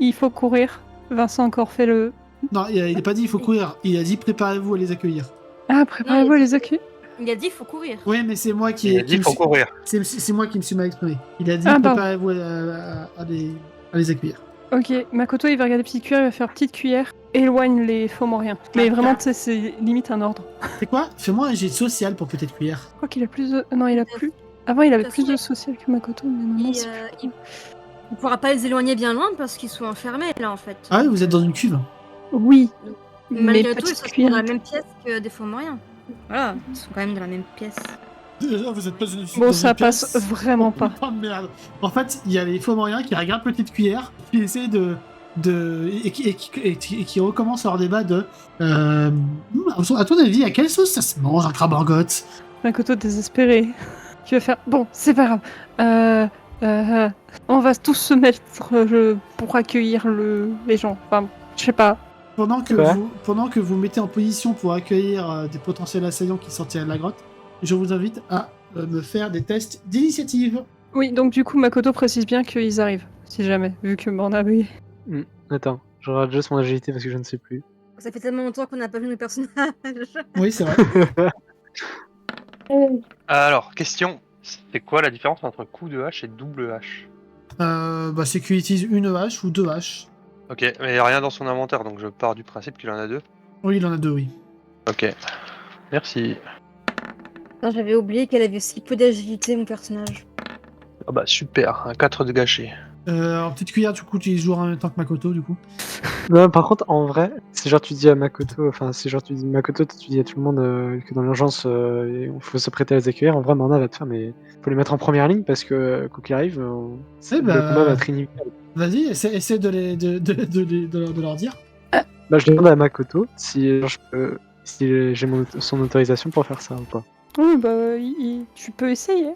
il faut courir. Vincent a encore fait le. Non, il a pas dit il faut courir. Il a dit préparez-vous à les accueillir. Ah, préparez-vous à les accueillir. Il a dit faut courir. Oui, mais c'est moi qui Il a dit me faut suis- courir. c'est moi qui me suis mal exprimé. Il a dit Ah, pardon. préparez-vous à les accueillir. Ok, Makoto, il va regarder petite cuillère, il va faire petite cuillère, éloigne les Fomoriens. Mais vraiment, tu sais, c'est limite un ordre. C'est quoi? Fais-moi un jet social pour petite cuillère. Je crois qu'il a plus de. Non, il a plus. Avant, il avait De toute plus de façon, social que Makoto, mais maintenant, Il, c'est euh, plus. On pourra pas les éloigner bien loin parce qu'ils sont enfermés là en fait. Ah oui, vous êtes dans une cuve. Oui. Malgré Mais tout, ils petite sont dans cuillère. la même pièce que des Fomoriens. Voilà, ils sont quand même dans la même pièce. Déjà, vous êtes pas dans Bon, une ça pièce. passe vraiment Oh, pas. putain de merde. En fait, il y a les Fomoriens qui regardent Petite Cuillère, qui essaient et qui recommencent leur débat de. À ton avis, à quelle sauce ça se mange un crabe en gotte? Makoto désespéré. Tu vas faire. Bon, c'est pas grave. On va tous se mettre pour accueillir les gens. Enfin, je sais pas. Pendant que Quoi vous mettez en position pour accueillir des potentiels assaillants qui sortiraient de la grotte, je vous invite à me faire des tests d'initiative. Oui, donc du coup, Makoto précise bien qu'ils arrivent. Si jamais, vu que Morna a bugué. Attends, je regarde juste mon agilité parce que je ne sais plus. Ça fait tellement longtemps qu'on n'a pas vu nos personnages. Oui, c'est vrai. Alors, question. C'est quoi la différence entre coup de hache et double hache? C'est qu'il utilise une hache ou deux haches. Ok, mais il n'y a rien dans son inventaire, donc je pars du principe qu'il en a deux. Oui, il en a deux, oui. Ok. Merci. Putain, j'avais oublié qu'elle avait si peu d'agilité, mon personnage. Ah bah super, un 4 de gâché. Alors, Petite Cuillère, du coup, tu joues en même temps que Makoto, du coup. Non, par contre, en vrai, si genre tu dis à Makoto, enfin, si genre tu dis Makoto, tu dis à tout le monde que dans l'urgence, il faut se prêter à les accueillir, en vrai, Morna va te faire, mais faut les mettre en première ligne parce que, quoi qu'il arrive, Eh le bah, combat va être inévitable. Vas-y, essaie de leur dire. Bah, je demande à Makoto si, genre, si j'ai son autorisation pour faire ça ou pas. Oui, bah, tu peux essayer.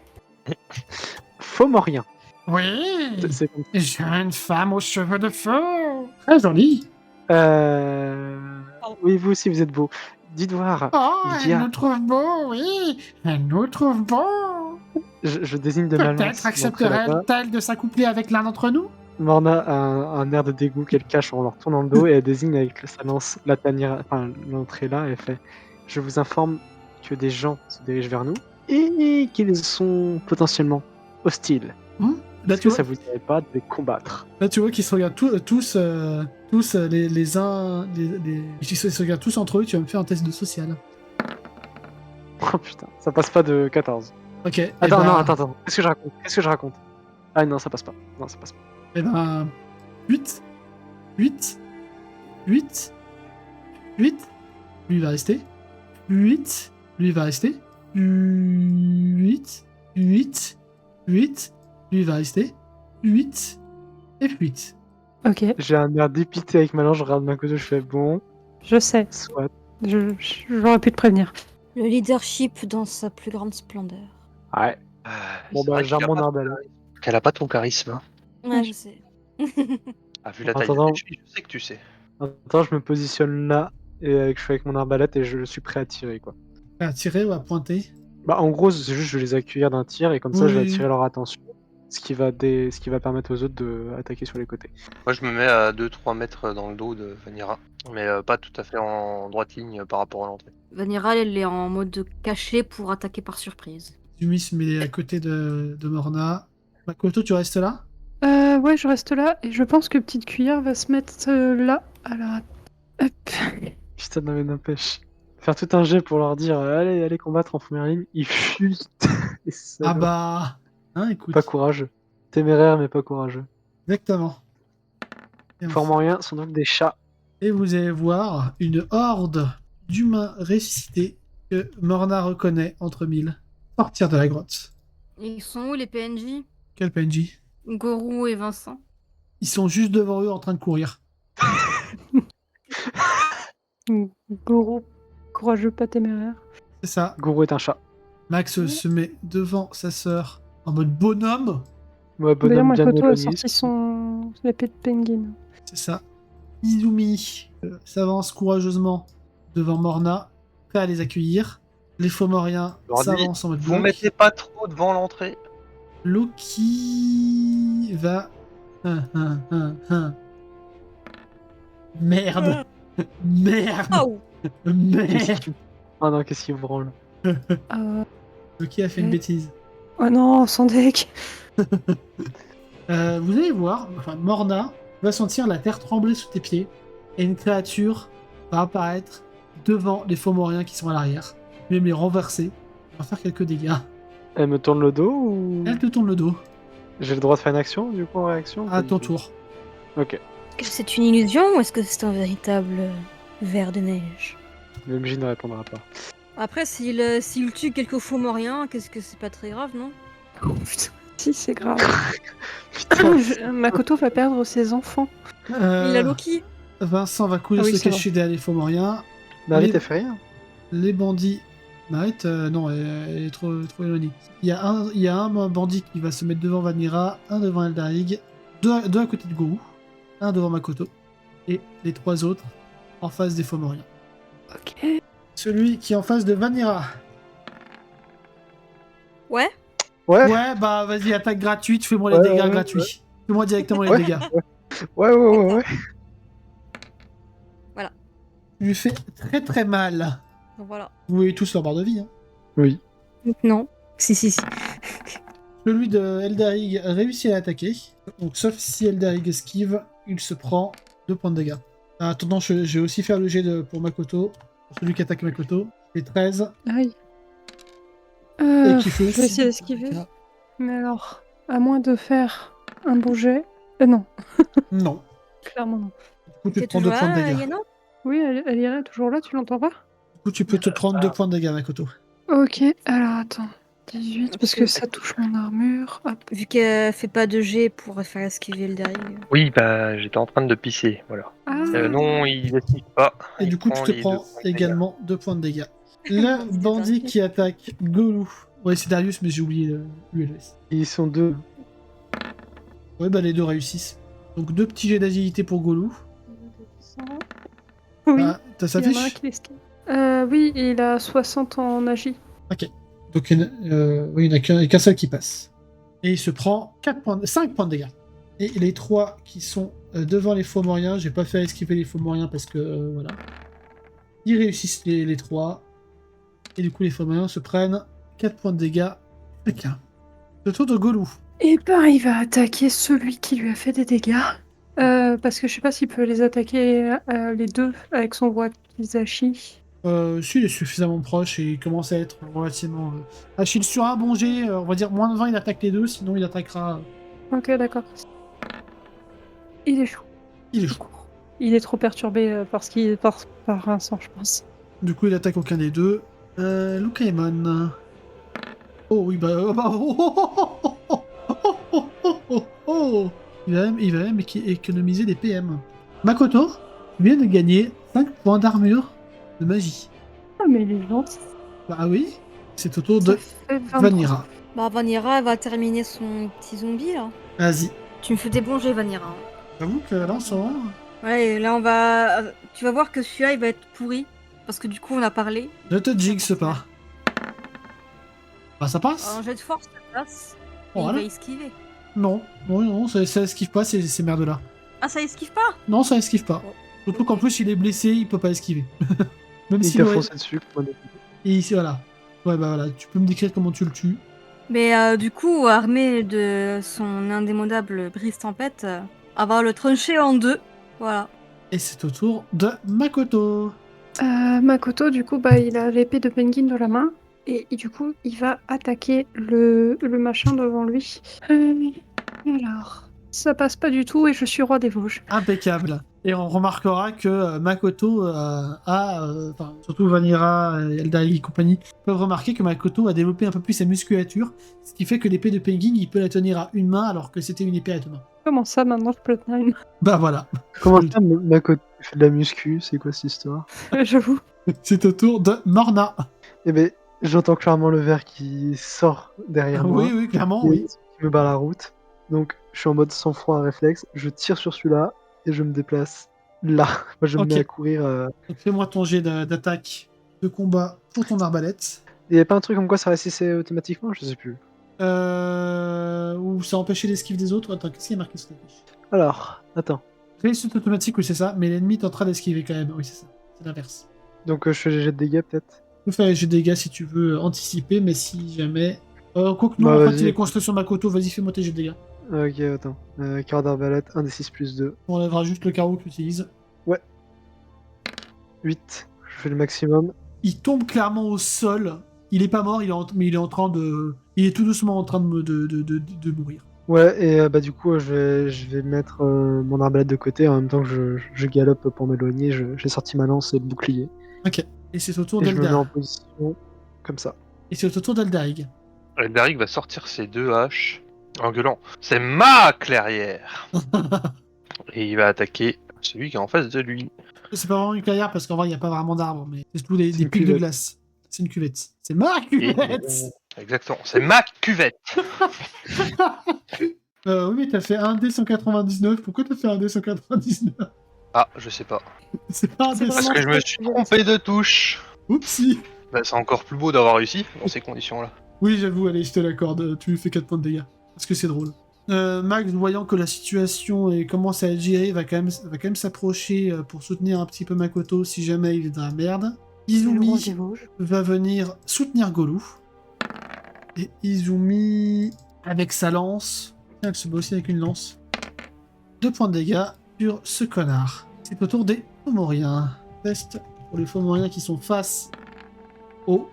Fomorien. Oui, C'est comme jeune femme aux cheveux de feu. Très jolie. Oui, vous aussi, vous êtes beau. Dites voir. Oh, Je dis elle à- nous trouve beaux, oui. Elle nous trouve beaux. je désigne de ma lance. Peut-être l'entrée là-bas. accepterait-elle de s'accoupler avec l'un d'entre nous? Morna a un air de dégoût qu'elle cache en leur tournant le dos et elle désigne avec sa lance la tanière, enfin l'entrée là. Elle fait: je vous informe que des gens se dirigent vers nous et qu'ils sont potentiellement hostiles. Là, Est-ce tu que vois, ça vous dirait pas de les combattre? là, tu vois qu'ils se regardent tous les uns. Ils se regardent tous entre eux. Tu vas me faire un test de social. Oh putain, ça passe pas de 14. Ok. Attends, non, attends. Qu'est-ce que je raconte? Ah non, ça passe pas. Non, ça passe pas. Eh ben. 8. 8. 8. 8. Lui il va rester. 8. Lui il va rester. 8. 8. 8. Lui il va rester. 8. Et 8. Ok, J'ai un air dépité avec ma lance, je regarde Makoto, je fais bon, je sais. soit. J'aurais pu te prévenir. Le leadership dans sa plus grande splendeur. Ouais. Bon C'est bah, vrai j'ai qu'il a mon pas ton arbalète. charisme. Qu'elle a pas ton charisme. Hein. Ouais, je sais. Ah, vu la En taille de attendant- tes chevilles, je sais que tu sais. Attends, je me positionne là, et je suis avec mon arbalète et je suis prêt à tirer, quoi. À tirer ou à pointer. Bah, en gros, c'est juste je vais les accueillir d'un tir et comme ça, je vais Oui. attirer leur attention. Ce qui va permettre aux autres d'attaquer sur les côtés. Moi, je me mets à 2-3 mètres dans le dos de Vanira, mais pas tout à fait en droite ligne par rapport à l'entrée. Vanira, elle est en mode caché pour attaquer par surprise. Zumi se met à côté de Morna. Makoto, tu restes là? Ouais, je reste là et je pense que Petite Cuillère va se mettre là. Alors, hop. Putain, non mais n'empêche. Faire tout un jet pour leur dire allez combattre en première ligne, ils fuient. Les salauds. Ah bah. Hein, écoute. Pas courageux. Téméraire mais pas courageux. Exactement. Fomoriens sont donc des chats. Et vous allez voir une horde d'humains ressuscités que Morna reconnaît entre mille sortir de la grotte. Et ils sont où les PNJ? Quel PNJ? Gorou et Vincent. Ils sont juste devant eux en train de courir. Goro, courageux, pas téméraire. C'est ça. Gourou est un chat. Max se met devant sa sœur en mode bonhomme. Ouais, D'ailleurs, bonhomme bien Makoto a éloigné. sorti son épée de penguin. C'est ça. Izumi s'avance courageusement devant Morna, prêt à les accueillir. Les Fomoriens leur dis, s'avancent en mode Vous bloc. mettez pas trop devant l'entrée. Loki va... Merde. Merde. Oh Merde. Ah non, qu'est-ce qu'il branle? Loki a fait une bêtise. Oh non, son deck. Vous allez voir, enfin, Morna va sentir la terre trembler sous tes pieds et une créature va apparaître devant les Fomoriens qui sont à l'arrière. Même les renverser, va faire quelques dégâts. Elle me tourne le dos ou... Elle te tourne le dos. J'ai le droit de faire une action, du coup, en réaction ou À pas du ton tout tour. Ok. Est-ce que c'est une illusion ou est-ce que c'est un véritable ver de neige? Le MJ ne répondra pas. Après, s'il tue quelques faux mouriens, qu'est-ce que c'est pas très grave, non? Oh putain, si c'est grave. Putain, Makoto va perdre ses enfants. Il a Euh, Loki. Vincent va couler Ah oui, se c'est cacher derrière les faux mouriens. Marie, Les- t'as fait rien Les bandits. Arrête, non, elle est trop éloignée. Il y a un bandit qui va se mettre devant Vanira, un devant Eldarig, deux à côté de Gourou, un devant Makoto, et les 3 autres en face des faux mouriens. Ok. Celui qui est en face de Vanira. Ouais. Ouais, Ouais, bah vas-y, attaque gratuite, fais-moi les Ouais, dégâts ouais, gratuits. Fais-moi directement les Ouais. dégâts. ouais. Tu lui fais très très mal. Donc voilà. Vous voyez tous leur barre de vie. Hein. Oui. Non. Si. Celui de Eldarig réussit à l'attaquer. Donc, sauf si Eldarig esquive, il se prend 2 points de dégâts. En attendant, je vais aussi faire le jet pour Makoto. Pour celui qui attaque Makoto. C'est 13. Aïe. Et qui fait Je aussi vais essayer 2 d'esquiver. dégâts. Mais alors, à moins de faire un beau jet. Non, Non. clairement non. Du coup, tu te T'es prends 2 toujours points de là, dégâts. Yana? Oui, elle irait toujours là, tu l'entends pas? Du coup, tu peux te prendre 2 points de dégâts, Makoto. Ok, alors attends. 18, parce que ça touche mon armure. Hop. Vu qu'elle fait pas de jet pour faire esquiver le derrière. Oui, bah j'étais en train de pisser, voilà. Ah, Non, il esquive pas. Et Il du coup, tu prend te les prends 2 points de dégâts. également 2 points de dégâts. Le Bandit bandit d'attaque. qui attaque Golou. Ouais, c'est Darius, mais j'ai oublié l'ULS. Ils sont 2. Ouais, bah les 2 réussissent. Donc 2 petits jets d'agilité pour Golou. oui, Ah, t'as sa il y en a un fiche qui l'esquive. Oui, et il a 60 en magie. Ok. Donc oui, il n'y en a qu'un seul qui passe. Et il se prend 5 points de dégâts. Et les 3 qui sont devant les faux moyens, j'ai pas fait esquiver les faux moyens parce que voilà. Ils réussissent les 3. Et du coup, les faux moyens se prennent 4 points de dégâts chacun. Le tour de Golou. Et ben, il va attaquer celui qui lui a fait des dégâts. Parce que je sais pas s'il peut les attaquer les deux avec son roi Kizashi. Si, il est suffisamment proche et il commence à être relativement agile sur un bon jet. On va dire moins de 20, il attaque les deux, sinon il attaquera. Ok, d'accord. Il est chaud. Il est chaud. Il est trop perturbé par Vincent, je pense. Du coup, il attaque aucun des deux. Lukaemon. Oh oui, bah. Oh. Il va même économiser des PM. Makoto vient de gagner 5 points d'armure de magie. Ah, mais il est gentil. Bah oui, c'est au tour Ça de fait 23. Vanira. Bah, Vanira, elle va terminer son petit zombie, là. Vas-y. Tu me fais des bons jets, Vanira. J'avoue que là, en ce moment. Ouais, et là, on va... Tu vas voir que celui-là, il va être pourri. Parce que du coup, on a parlé. Ne te jinx pas. Bah ça passe. Un jet de force, ça passe. Et Voilà. il va esquiver. Non, ça esquive pas ces merdes-là. Ah, ça esquive pas? Non, ça esquive pas. Surtout qu'en plus, il est blessé, il peut pas esquiver. Même Il s'il t'a aurait... foncé dessus. Et ici, voilà. Ouais, bah voilà, tu peux me décrire comment tu le tues. Mais du coup, armé de son indémodable brise-tempête, elle va le trancher en 2. Voilà. Et c'est au tour de Makoto. Makoto, du coup, bah, il a l'épée de Penguin dans la main. Et du coup, il va attaquer le machin devant lui. Alors, ça passe pas du tout et je suis roi des Vosges. Impeccable. Et on remarquera que Makoto enfin, surtout Vanira, Eldarig et compagnie, peuvent remarquer que Makoto a développé un peu plus sa musculature, ce qui fait que l'épée de Penguin, il peut la tenir à une main alors que c'était une épée à deux mains. Comment ça, maintenant, je peux le tenir une Bah voilà. Comment ça, Makoto fait de la muscu? C'est quoi cette histoire? main J'avoue. C'est au tour de Morna. Eh ben, j'entends clairement le verre qui sort derrière moi. Oui, clairement, et oui. qui me barre la route. Donc, je suis en mode sang-froid, un réflexe. Je tire sur celui-là et je me déplace là. Moi, je me Ok. mets à courir. Donc fais-moi ton jet d'attaque de combat pour ton arbalète. Il n'y a pas un truc comme quoi ça réussissait automatiquement? Je sais plus. Ou ça empêchait l'esquive des autres. Attends, qu'est-ce qui est marqué sur ta fiche? Alors, attends. Réussite automatique, oui, c'est ça. Mais l'ennemi est en train d'esquiver quand même. Oui, c'est ça. C'est l'inverse. Donc, je fais les jets de dégâts peut-être. Tu peux faire les jets de dégâts si tu veux anticiper, mais si jamais. Quoique non, Bah, en fait, vas-y. il est construit sur Makoto. Vas-y, fais-moi tes jets de dégâts. Ok, attends. Cœur d'arbalète, 1d6 plus 2. On enlèvera juste le carreau que tu utilises. 8. Je fais le maximum. Il tombe clairement au sol. Il est pas mort, mais il est en train de. Il est tout doucement en train de mourir. Ouais, et du coup, je vais mettre mon arbalète de côté en même temps que je galope pour m'éloigner. J'ai sorti ma lance et le bouclier. Ok. Et c'est au tour Et je me mets en d'Eldar. position comme ça. Et c'est au tour d'Eldarig. Eldarig va sortir ses 2 haches en gueulant. C'est ma clairière. Et il va attaquer celui qui est en face de lui. C'est pas vraiment une clairière parce qu'en vrai, il n'y a pas vraiment d'arbres, mais c'est tout des C'est une pics de cuvette. glace. C'est une cuvette. C'est ma Et- cuvette. Exactement, c'est ma cuvette. Oui, mais t'as fait un D199. Pourquoi t'as fait un D199? Ah, je sais pas. C'est pas un C'est D100. Parce que je me suis trompé de touche. Oupsie. Bah, c'est encore plus beau d'avoir réussi dans ces conditions-là. Oui, j'avoue, allez, je te l'accorde. Tu lui fais 4 points de dégâts. Parce que c'est drôle. Max, voyant que la situation commence à être gérée, va quand même s'approcher pour soutenir un petit peu Makoto si jamais il est dans la merde. Le roi Izumi des Vosges. va venir soutenir Golou. Et Izumi, avec sa lance, elle se bat aussi avec une lance. 2 points de dégâts sur ce connard. C'est au tour des Fomoriens. Test pour les Fomoriens qui sont face au...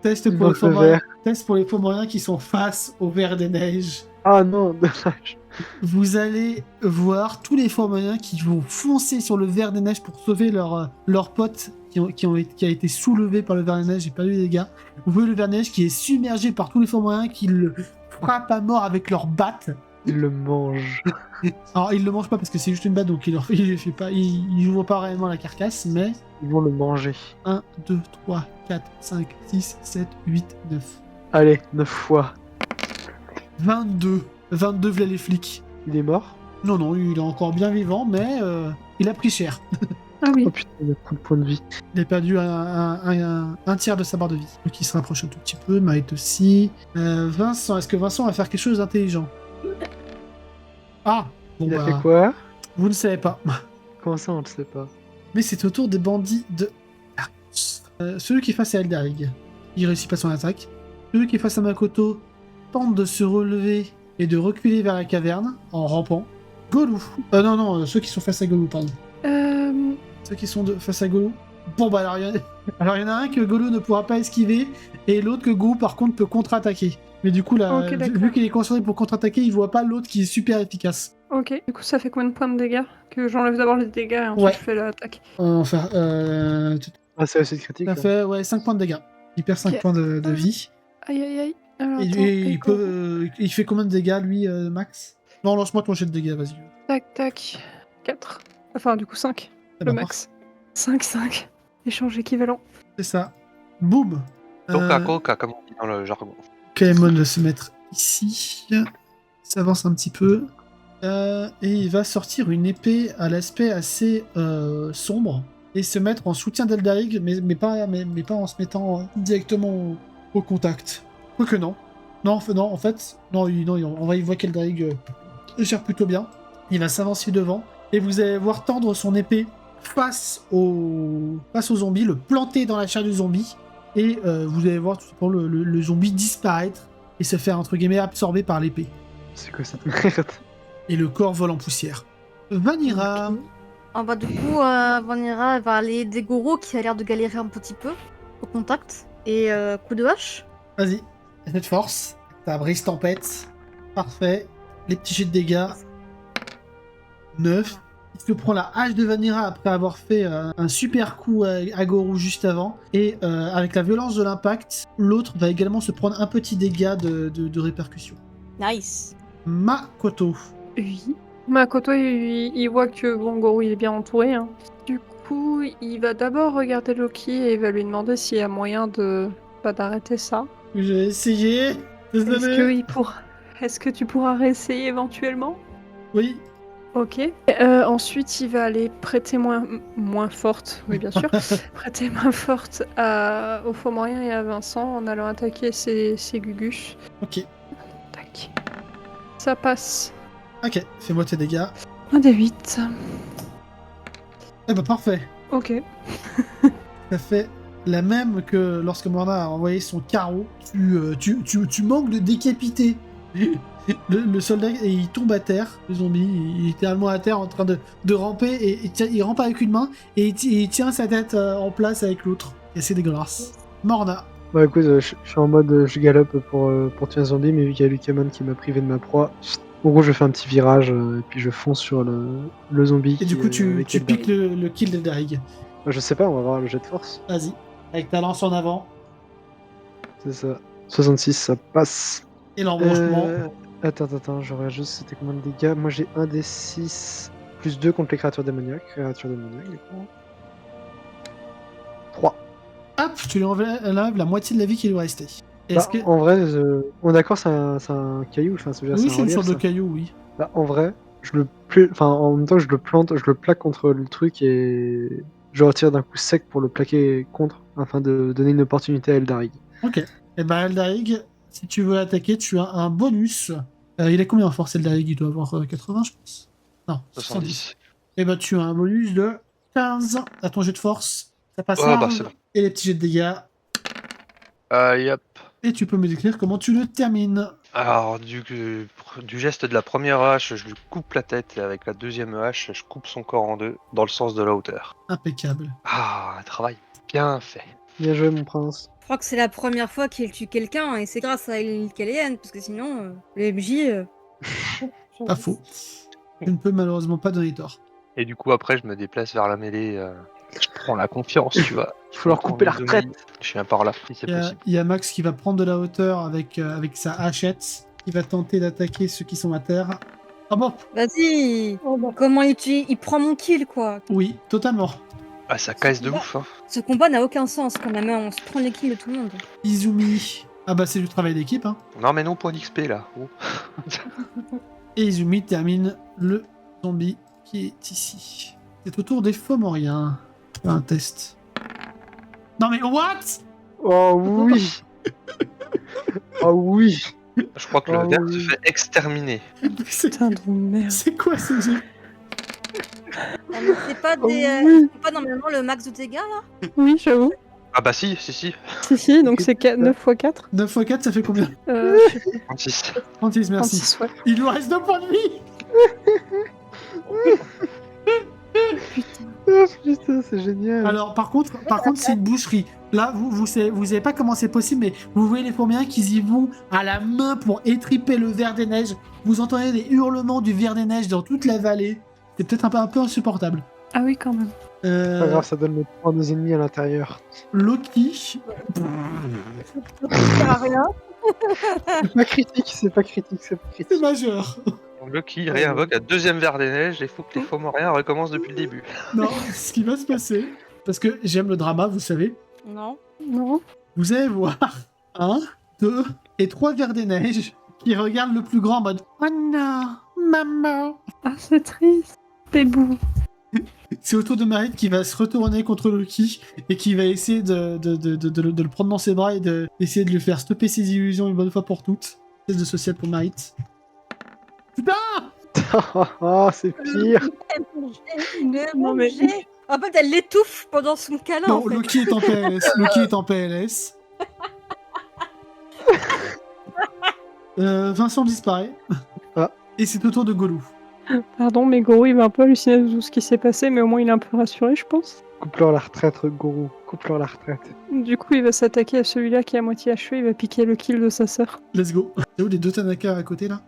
Test pour, Dans les ce Fomoriens... verre. Test pour les Fomoriens qui sont face au ver des neiges. Ah non, dommage. Vous allez voir tous les Fomoriens qui vont foncer sur le ver des neiges pour sauver leur pote qui a été soulevé par le ver des neiges et perdu des dégâts. Vous voyez le ver des neiges qui est submergé par tous les Fomoriens qui le frappent à mort avec leurs battes. Il le mange. Alors, il le mange pas parce que c'est juste une batte, donc il fait pas, il ouvre pas réellement la carcasse, mais Ils vont le manger. 1, 2, 3, 4, 5, 6, 7, 8, 9. Allez, 9 fois. 22. 22, v'là les flics. Il est mort. Non, non, il est encore bien vivant, mais il a pris cher. Ah oui. Oh putain, il a trop de points de vie. Il a perdu un tiers de sa barre de vie. Donc il se rapproche un tout petit peu, Maët aussi. Vincent, est-ce que Vincent va faire quelque chose d'intelligent? Ah bon, Il a bah, fait quoi? vous ne savez pas. Comment ça, on le sait pas? Mais c'est au tour des bandits de... celui qui est face à Eldarig, il réussit pas son attaque. Celui qui est face à Makoto tente de se relever et de reculer vers la caverne en rampant. Golou. Non, ceux qui sont face à Golou, pardon. Ceux qui sont face à Golou. Bon bah alors il y en a un que Golou ne pourra pas esquiver et l'autre que Golou par contre peut contre-attaquer. Mais du coup là, Ok, d'accord. vu qu'il est concentré pour contre-attaquer, il voit pas l'autre qui est super efficace. Ok. Du coup, ça fait combien de points de dégâts? Que j'enlève d'abord les dégâts et ensuite Ouais. je fais l'attaque. Enfin, Ah, c'est assez critique. ça là. fait ouais, 5 points de dégâts. Il perd 5 Ok. points de vie. Aïe aïe aïe. Alors, Et, attends, il peut, il fait combien de dégâts lui, Max? Non, lance-moi ton jet de dégâts, vas-y. Tac tac. 4. Enfin, du coup, 5. Eh Le ben, max. 5. Échange équivalent. C'est ça. Boum. Coca, coca, comme on dit dans le jargon. Kaemon va se mettre ici. Il s'avance un petit peu. Et il va sortir une épée à l'aspect assez sombre. Et se mettre en soutien d'Eldarig, mais pas en se mettant directement au contact. Quoique non. Non, en fait, il voit qu'Eldarig gère plutôt bien. Il va s'avancer devant. Et vous allez voir tendre son épée face au zombie, le planter dans la chair du zombie. Et vous allez voir tout simplement le zombie disparaître et se faire, entre guillemets, absorber par l'épée. C'est quoi cette merde? Et le corps vole en poussière. Vanira. Ah bah du coup, Vanira va aller aider Goro qui a l'air de galérer un petit peu au contact. Et coup de hache. Vas-y, cette force. T'as brise tempête. Parfait. Les petits jets de dégâts. 9. Il se prend la hache de Vanira après avoir fait un super coup à Goro juste avant. Et avec la violence de l'impact, l'autre va également se prendre un petit dégât de répercussion. Nice. Makoto. Oui. Makoto, il voit que bon, Goro il est bien entouré. Hein. Du coup, il va d'abord regarder Loki et il va lui demander s'il y a moyen d'arrêter ça. J'ai essayé. Désolé. Est-ce que tu pourras réessayer éventuellement? Oui. Ok. Ensuite, il va aller prêter moins forte, oui bien sûr, prêter main forte au Fomorien et à Vincent en allant attaquer ses Gugus. Ok. Tac. Ça passe. Ok, fais-moi tes dégâts. Un des 8. Eh bah parfait. Ok. Ça fait la même que lorsque Morna a envoyé son carreau. Tu manques de décapiter le soldat et il tombe à terre. Le zombie, il est littéralement à terre en train de ramper et il rampe avec une main et il tient sa tête en place avec l'autre. Et c'est dégueulasse. Morna. Bah écoute, je suis en mode je galope pour tuer un zombie, mais vu qu'il y a Lucamon qui m'a privé de ma proie, en gros je fais un petit virage et puis je fonce sur le zombie Et du coup, tu avec piques Eldari. le kill d'Eldarig. Bah, je sais pas, on va voir le jet de force. Vas-y. Avec ta lance en avant C'est ça. 66, ça passe. et l'embranchement. Attends, je regarde juste c'était combien de dégâts. Moi j'ai 1 des 6 plus 2 contre les créatures démoniaques. Du coup. 3. Hop, tu lui enlèves la moitié de la vie qui lui restait. Bah, Est-ce que... en vrai, on est d'accord, c'est un caillou, enfin, c'est Oui, un c'est une relief, sorte de ça. caillou, oui. Bah, en vrai, en même temps que je le plante, je le plaque contre le truc et je retire d'un coup sec pour le plaquer contre, afin de donner une opportunité à Eldarig. Ok. Et ben Eldarig, si tu veux attaquer, tu as un bonus. Il a combien en force Eldarig? Il doit avoir 80, je pense. Non, 70. 70. Et ben tu as un bonus de 15 à ton jet de force. Ça passe Oh, bah, large. c'est bon. Et les petits jets de dégâts. Yep. Et tu peux me décrire comment tu le termines. Alors, du geste de la première hache, je lui coupe la tête et avec la deuxième hache, je coupe son corps en deux dans le sens de la hauteur. Impeccable. Ah, un travail bien fait. Bien joué, mon prince. Je crois que c'est la première fois qu'il tue quelqu'un et c'est grâce à El Kalian, parce que sinon, le MJ. Pas faux. Je ne peux malheureusement pas donner tort. Et du coup, après, je me déplace vers la mêlée. Je prends la confiance, tu vois. Il faut leur couper la Prendre les retraite. zombies. Je viens par là, si c'est possible. Il y a Max qui va prendre de la hauteur avec sa hachette, qui va tenter d'attaquer ceux qui sont à terre. Ah bon? Vas-y. Oh, bah. Comment il prend mon kill, quoi. Oui, totalement. Ah, ça casse de ouf, hein. Ce combat n'a aucun sens quand même, hein, on se prend les kills de tout le monde. Izumi. Ah bah c'est du travail d'équipe, hein. Non, mais non, point d'XP là. Oh. Et Izumi termine le zombie qui est ici. C'est au tour des Fomoriens. Faire un test. Non mais what? Oh oui. Oh oui. Je crois que le Oh, vert oui. se fait exterminer. C'est Putain de merde. c'est quoi ce jeu? Ah, mais c'est pas Oh des. oui. C'est pas normalement le max de dégâts là? Oui, j'avoue. Ah bah si. Si, donc c'est 9 x 4. 9 x 4, ça fait combien? 36. 36, merci. 36, ouais. Il nous reste 2 points de vie. Oh, putain, c'est génial. Alors, par contre, c'est une boucherie. Là, vous savez pas comment c'est possible, mais vous voyez les Fomoriens qu'ils y vont à la main pour étriper le ver des neiges. Vous entendez des hurlements du ver des neiges dans toute la vallée. C'est peut-être un peu insupportable. Ah oui, quand même. Pas grave, ça donne le point à nos ennemis à l'intérieur. Loki, Ça sert à rien. C'est pas critique, c'est pas critique. c'est majeur. Donc Loki réinvoque la deuxième vers des neiges et il faut que les Fomoriens recommencent depuis le début. Non, ce qui va se passer, parce que j'aime le drama, vous savez, Non. Non. vous allez voir 1, 2 et 3 vers des neiges qui regardent le plus grand en mode « Oh non, maman !» Ah, c'est triste. Bébou. C'est au tour de Marit qui va se retourner contre Loki et qui va essayer de le prendre dans ses bras et d'essayer de lui faire stopper ses illusions une bonne fois pour toutes. Test de social pour Marit. Putain! Oh, c'est pire. Non, mais- En fait, elle l'étouffe pendant son câlin. Non, en fait. Loki est en PLS. Loki est en PLS. Vincent disparaît. Ah. Et c'est au tour de Golou. Pardon, mais Goro, il va un peu halluciner de tout ce qui s'est passé, mais au moins il est un peu rassuré, je pense. Coupe-leur la retraite, Gourou. Coupe-leur la retraite. Du coup, il va s'attaquer à celui-là qui est à moitié achevé, il va piquer le kill de sa sœur. Let's go. C'est où les deux Tanaka à côté là?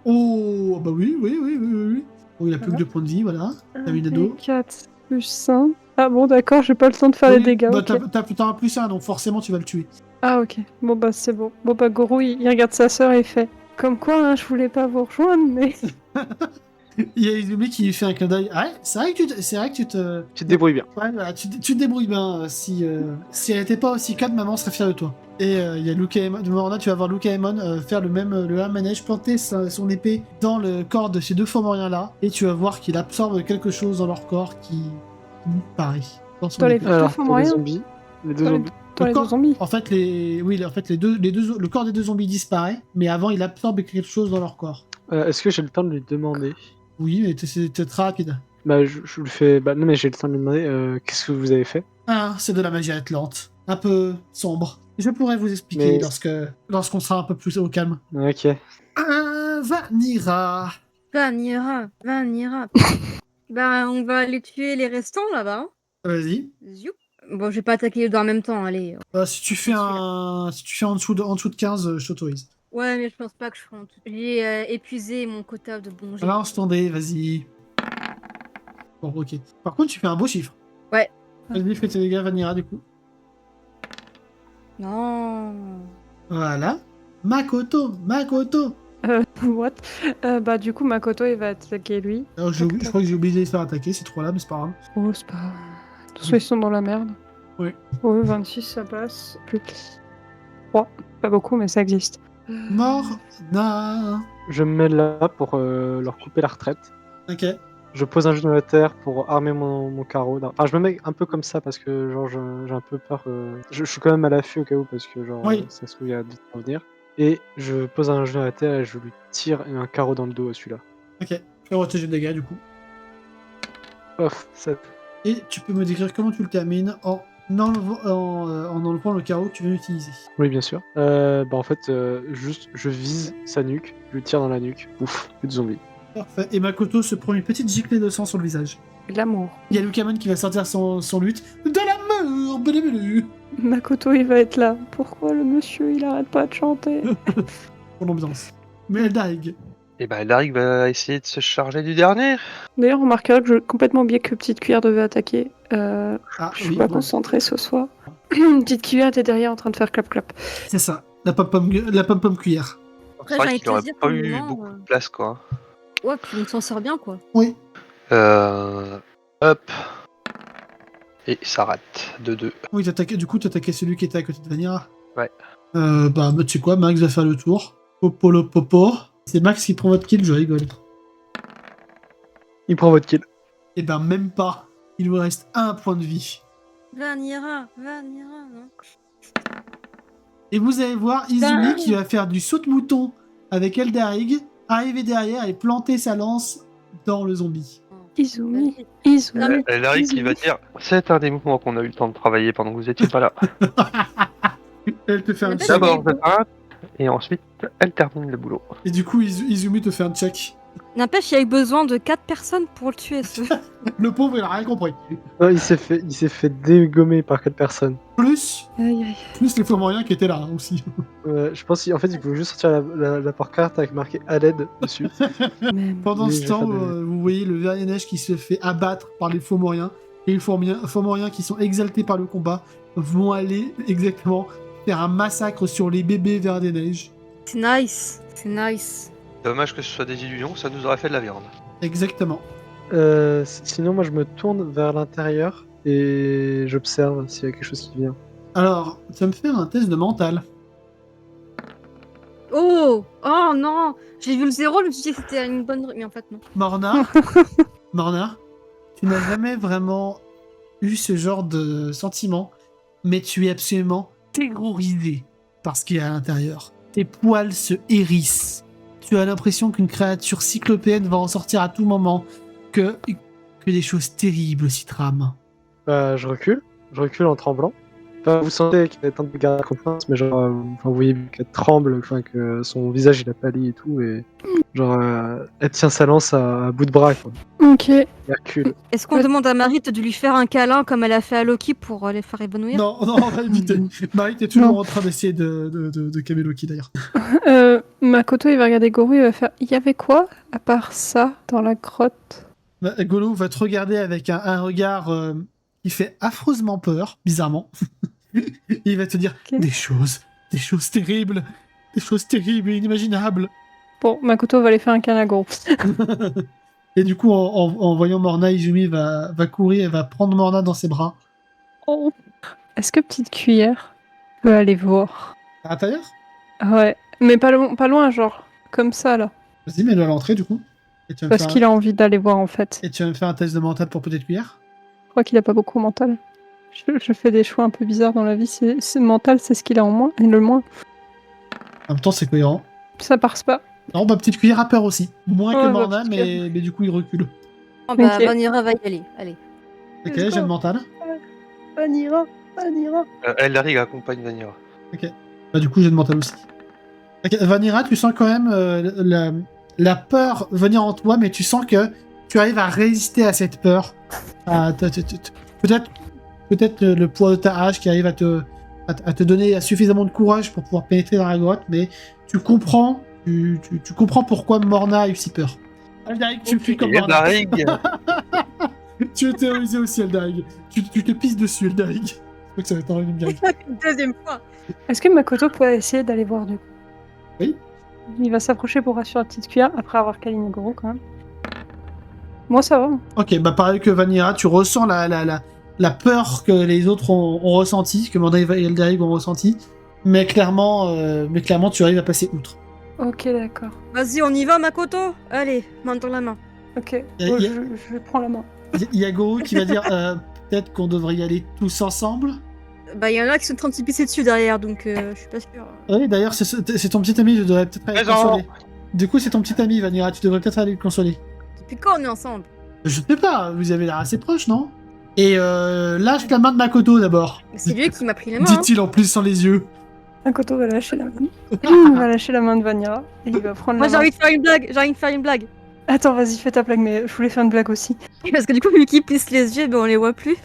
Oh, bah oui. Bon, il a plus que 2 points de vie, voilà. T'as mis Nado. 4 plus 5. Ah bon, d'accord, j'ai pas le temps de faire les dégâts. Bah, Ok. t'as un plus 1, donc forcément tu vas le tuer. Ah ok, bon bah c'est bon. Bon bah Goro, il regarde sa sœur et il fait comme quoi, hein, je voulais pas vous rejoindre, mais... Il y a Izumi qui lui fait un clin d'œil. Ah ouais, c'est vrai que tu te... Tu te débrouilles bien. Ouais, voilà, tu te débrouilles bien. Si elle était pas aussi calme, maman serait fière de toi. Et il y a Luca Emon. De Morna, tu vas voir Luca Emon faire le même manège, planter son épée dans le corps de ces deux Fomoriens là, et tu vas voir qu'il absorbe quelque chose dans leur corps qui disparaît dans son Dans les- épée. Alors, font pour les rien. zombies. Les deux Dans les- zombies. Dans les deux corps- zombies. En fait, le corps des deux zombies disparaît, mais avant il absorbe quelque chose dans leur corps. Est-ce que j'ai le temps de lui demander? Oui, mais c'est très rapide. Bah, je le fais. Bah, non, mais j'ai le temps de lui demander. Qu'est-ce que vous avez fait? Ah, c'est de la magie atlante. Un peu sombre. Je pourrais vous expliquer Mais- lorsqu'on sera un peu plus au calme. Ok. Vanira. Vanira. Ben, on va aller tuer les restants là-bas. hein. Vas-y. Zioup. Bon, je vais pas attaquer les deux en même temps, allez. Si tu fais en dessous de 15, je t'autorise. Ouais, mais je pense pas que je ferai en tout. J'ai épuisé mon quota de bons jets. Alors, standez, vas-y. Bon, ok. Par contre, tu fais un beau chiffre. Ouais. Vas-y, fais tes dégâts, Vanira, du coup. Non. Voilà. Makoto. What? Bah, du coup, Makoto, il va attaquer lui. Alors, je crois que j'ai oublié de les faire attaquer, ces trois-là, mais c'est pas grave. Oh, c'est pas. De toute façon, ils sont dans la merde. Oui. Oh, 26, ça passe. Plus 3. Pas beaucoup, mais ça existe. Morna. Je me mets là pour leur couper la retraite. Ok. Je pose un genou à terre pour armer mon carreau. Enfin, je me mets un peu comme ça parce que genre j'ai un peu peur. Je suis quand même à l'affût au cas où parce que genre Oui. ça se trouve il y a d'autres à venir. Et je pose un genou à terre et je lui tire un carreau dans le dos à celui-là. Ok. Fais roter de dégâts, du coup. Off, 7. Et tu peux me décrire comment tu le termines en enlevant le carreau que tu viens d'utiliser. Oui, bien sûr. En fait, juste je vise sa nuque, je lui tire dans la nuque. Ouf, plus de zombies. Parfait. Et Makoto se prend une petite giclée de sang sur le visage. L'amour. Il y a Lukaman qui va sortir son lutte. De l'amour, blablabla. Makoto, il va être là. Pourquoi le monsieur, il arrête pas de chanter? Pour l'ambiance. Mais Eldarig. Et ben Eldarig va essayer de se charger du dernier. D'ailleurs, on remarquera que j'ai complètement oublié que Petite Cuillère devait attaquer. Ah, Je suis oui, pas bon. concentrée ce soir. Petite Cuillère était derrière en train de faire clap-clap. C'est ça. La pom-pom cuillère. Après, C'est vrai j'ai envie qu'il de te aurait dire, pas pour le eu moment, beaucoup de place, quoi. Ouais, puis on s'en sort bien, quoi. Oui. Hop. Et ça rate de 2. Oui, du coup, t'attaquais celui qui était à côté de Vanilla. Ouais. Tu sais quoi, Max va faire le tour. Popolo popo. C'est Max qui prend votre kill, je rigole. Il prend votre kill. Et ben, même pas. Il vous reste 1 point de vie. Vanira, non. Et vous allez voir Izumi qui va faire du saut de mouton avec Eldarig, arriver derrière et planter sa lance dans le zombie. Izumi. Eldarig qui va dire c'est un des mouvements qu'on a eu le temps de travailler pendant que vous étiez pas là. Elle te fait un Mais check. D'abord, je t'arrête, et ensuite, elle termine le boulot. Et du coup, Izumi te fait un check. N'empêche, il y a eu besoin de 4 personnes pour le tuer, ce. Le pauvre, il a rien compris. Non, il s'est fait dégommer par 4 personnes. Plus Aïe, aïe. les Fomoriens qui étaient là hein, aussi. Je pense qu'en fait, il pouvait juste sortir la porte-carte avec marqué à l'aide dessus. Même. Pendant Oui, ce je temps, vais faire vous voyez le Verrier Neige qui se fait abattre par les Fomoriens. Et les Fomoriens qui sont exaltés par le combat vont aller exactement faire un massacre sur les bébés Verrier Neige. C'est nice, c'est nice. Dommage que ce soit des illusions, ça nous aurait fait de la viande. Exactement. Sinon, moi, je me tourne vers l'intérieur et j'observe s'il y a quelque chose qui vient. Alors, tu vas me faire un test de mental. Oh non. J'ai vu le 0, je me suis dit que c'était une bonne... Mais en fait, non. Morna, tu n'as jamais vraiment eu ce genre de sentiment, mais tu es absolument terrorisé par ce qu'il y a à l'intérieur. Tes poils se hérissent. Tu as l'impression qu'une créature cyclopéenne va en sortir à tout moment, que des choses terribles s'y trament. Je recule en tremblant. Enfin, vous sentez qu'elle est en train de garder la confiance, mais genre, vous voyez qu'elle tremble, que son visage il a pâli et tout, et genre, elle tient sa lance à bout de bras, quoi. Ok. Elle recule. Est-ce qu'on demande à Marie de lui faire un câlin comme elle a fait à Loki pour les faire évanouir? Non, on va éviter. Marie, t'es toujours en train d'essayer de calmer Loki d'ailleurs. Makoto, il va regarder Goro, il va faire. Il y avait quoi à part ça dans la grotte? Golo va te regarder avec un regard qui fait affreusement peur, bizarrement. Il va te dire Ok. des choses terribles, et inimaginables. Bon, Makoto va aller faire un câlin à Goro. Et du coup, en voyant Morna, Izumi va courir et va prendre Morna dans ses bras. Oh. Est-ce que Petite Cuillère peut aller voir? À l'intérieur? Ouais, mais pas loin, genre, comme ça, là. Vas-y, mets-le à l'entrée du coup. Et tu vas me Parce faire qu'il a envie d'aller voir, en fait. Et tu vas me faire un test de mental pour Petite Cuillère. Je crois qu'il a pas beaucoup mental. Je fais des choix un peu bizarres dans la vie. C'est mental, c'est ce qu'il a en moins, et le moins. En même temps, c'est cohérent. Ça passe pas. Non, Petite Cuillère a peur aussi. Moins Ouais, que bah, Morna, Petite mais du coup, il recule. Oh, bah, Ok. Vanira va y aller, allez. Ok, Let's go. j'ai le mental. On ira. Eldarig accompagne Vanira. Bah, du coup, j'ai le mental aussi. Ok, Vanira, tu sens quand même la peur venir en toi, mais tu sens que tu arrives à résister à cette peur. Peut-être peut-être le poids de ta hache qui arrive à te donner suffisamment de courage pour pouvoir pénétrer dans la grotte, mais tu comprends pourquoi Morna a eu si peur. Eldarig, tu fuis comme Et Morna. Eldarig, Tu es terrorisé aussi, Eldarig. Tu te pisses dessus, Eldarig. Je crois que ça va être un running gag. Deuxième fois. Est-ce que Makoto peut essayer d'aller voir du coup? Oui. Il va s'approcher pour rassurer la petite cuillère après avoir câliné Goro quand même. Moi ça va. Ok, bah pareil que Vanilla, tu ressens la peur que les autres ont ressenti, que Morna et Eldarig ont ressenti, mais clairement, tu arrives à passer outre. Ok, d'accord. Vas-y, on y va, Makoto. Allez, main dans la main. Ok, Y a- y a- je prends la main. Il y a Goro qui va dire peut-être qu'on devrait y aller tous ensemble. Bah, il y en a qui sont en train de s'y pisser dessus derrière, donc je suis pas sûre. Oui, d'ailleurs, c'est ton petit ami, je devrais peut-être aller le Présent. consoler. Du coup, c'est ton petit ami, Vanilla, tu devrais peut-être aller le consoler. Depuis quand on est ensemble? Je sais pas, vous avez l'air assez proche, non? Et lâche la main de Makoto d'abord. C'est lui qui m'a pris les mains. Hein. Dit-il en plus sans les yeux. Makoto va lâcher la main. Il va lâcher la main de Vanilla et il va prendre Moi, la j'ai main. envie de faire une blague. J'ai envie de faire une blague. Attends, vas-y, fais ta blague, mais je voulais faire une blague aussi. Parce que du coup, vu qu'il plisse les yeux, ben on les voit plus.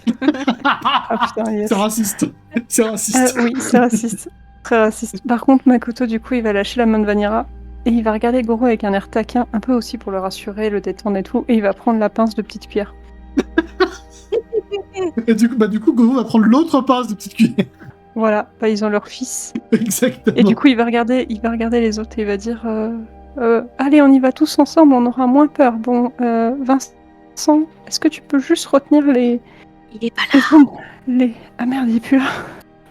Ah putain, yes. C'est raciste. C'est raciste. Oui, c'est raciste. Très raciste. Par contre, Makoto, du coup, il va lâcher la main de Vanilla et il va regarder Goro avec un air taquin, un peu aussi pour le rassurer, le détendre et tout, et il va prendre la pince de petite cuillère. Et du coup, Goro va prendre l'autre pince de petite cuillère. Voilà, bah, ils ont leur fils. Exactement. Et du coup, il va regarder les autres et il va dire allez, on y va tous ensemble, on aura moins peur. Bon, Vincent, est-ce que tu peux juste retenir les. Il est pas là. Ah merde, il est plus là.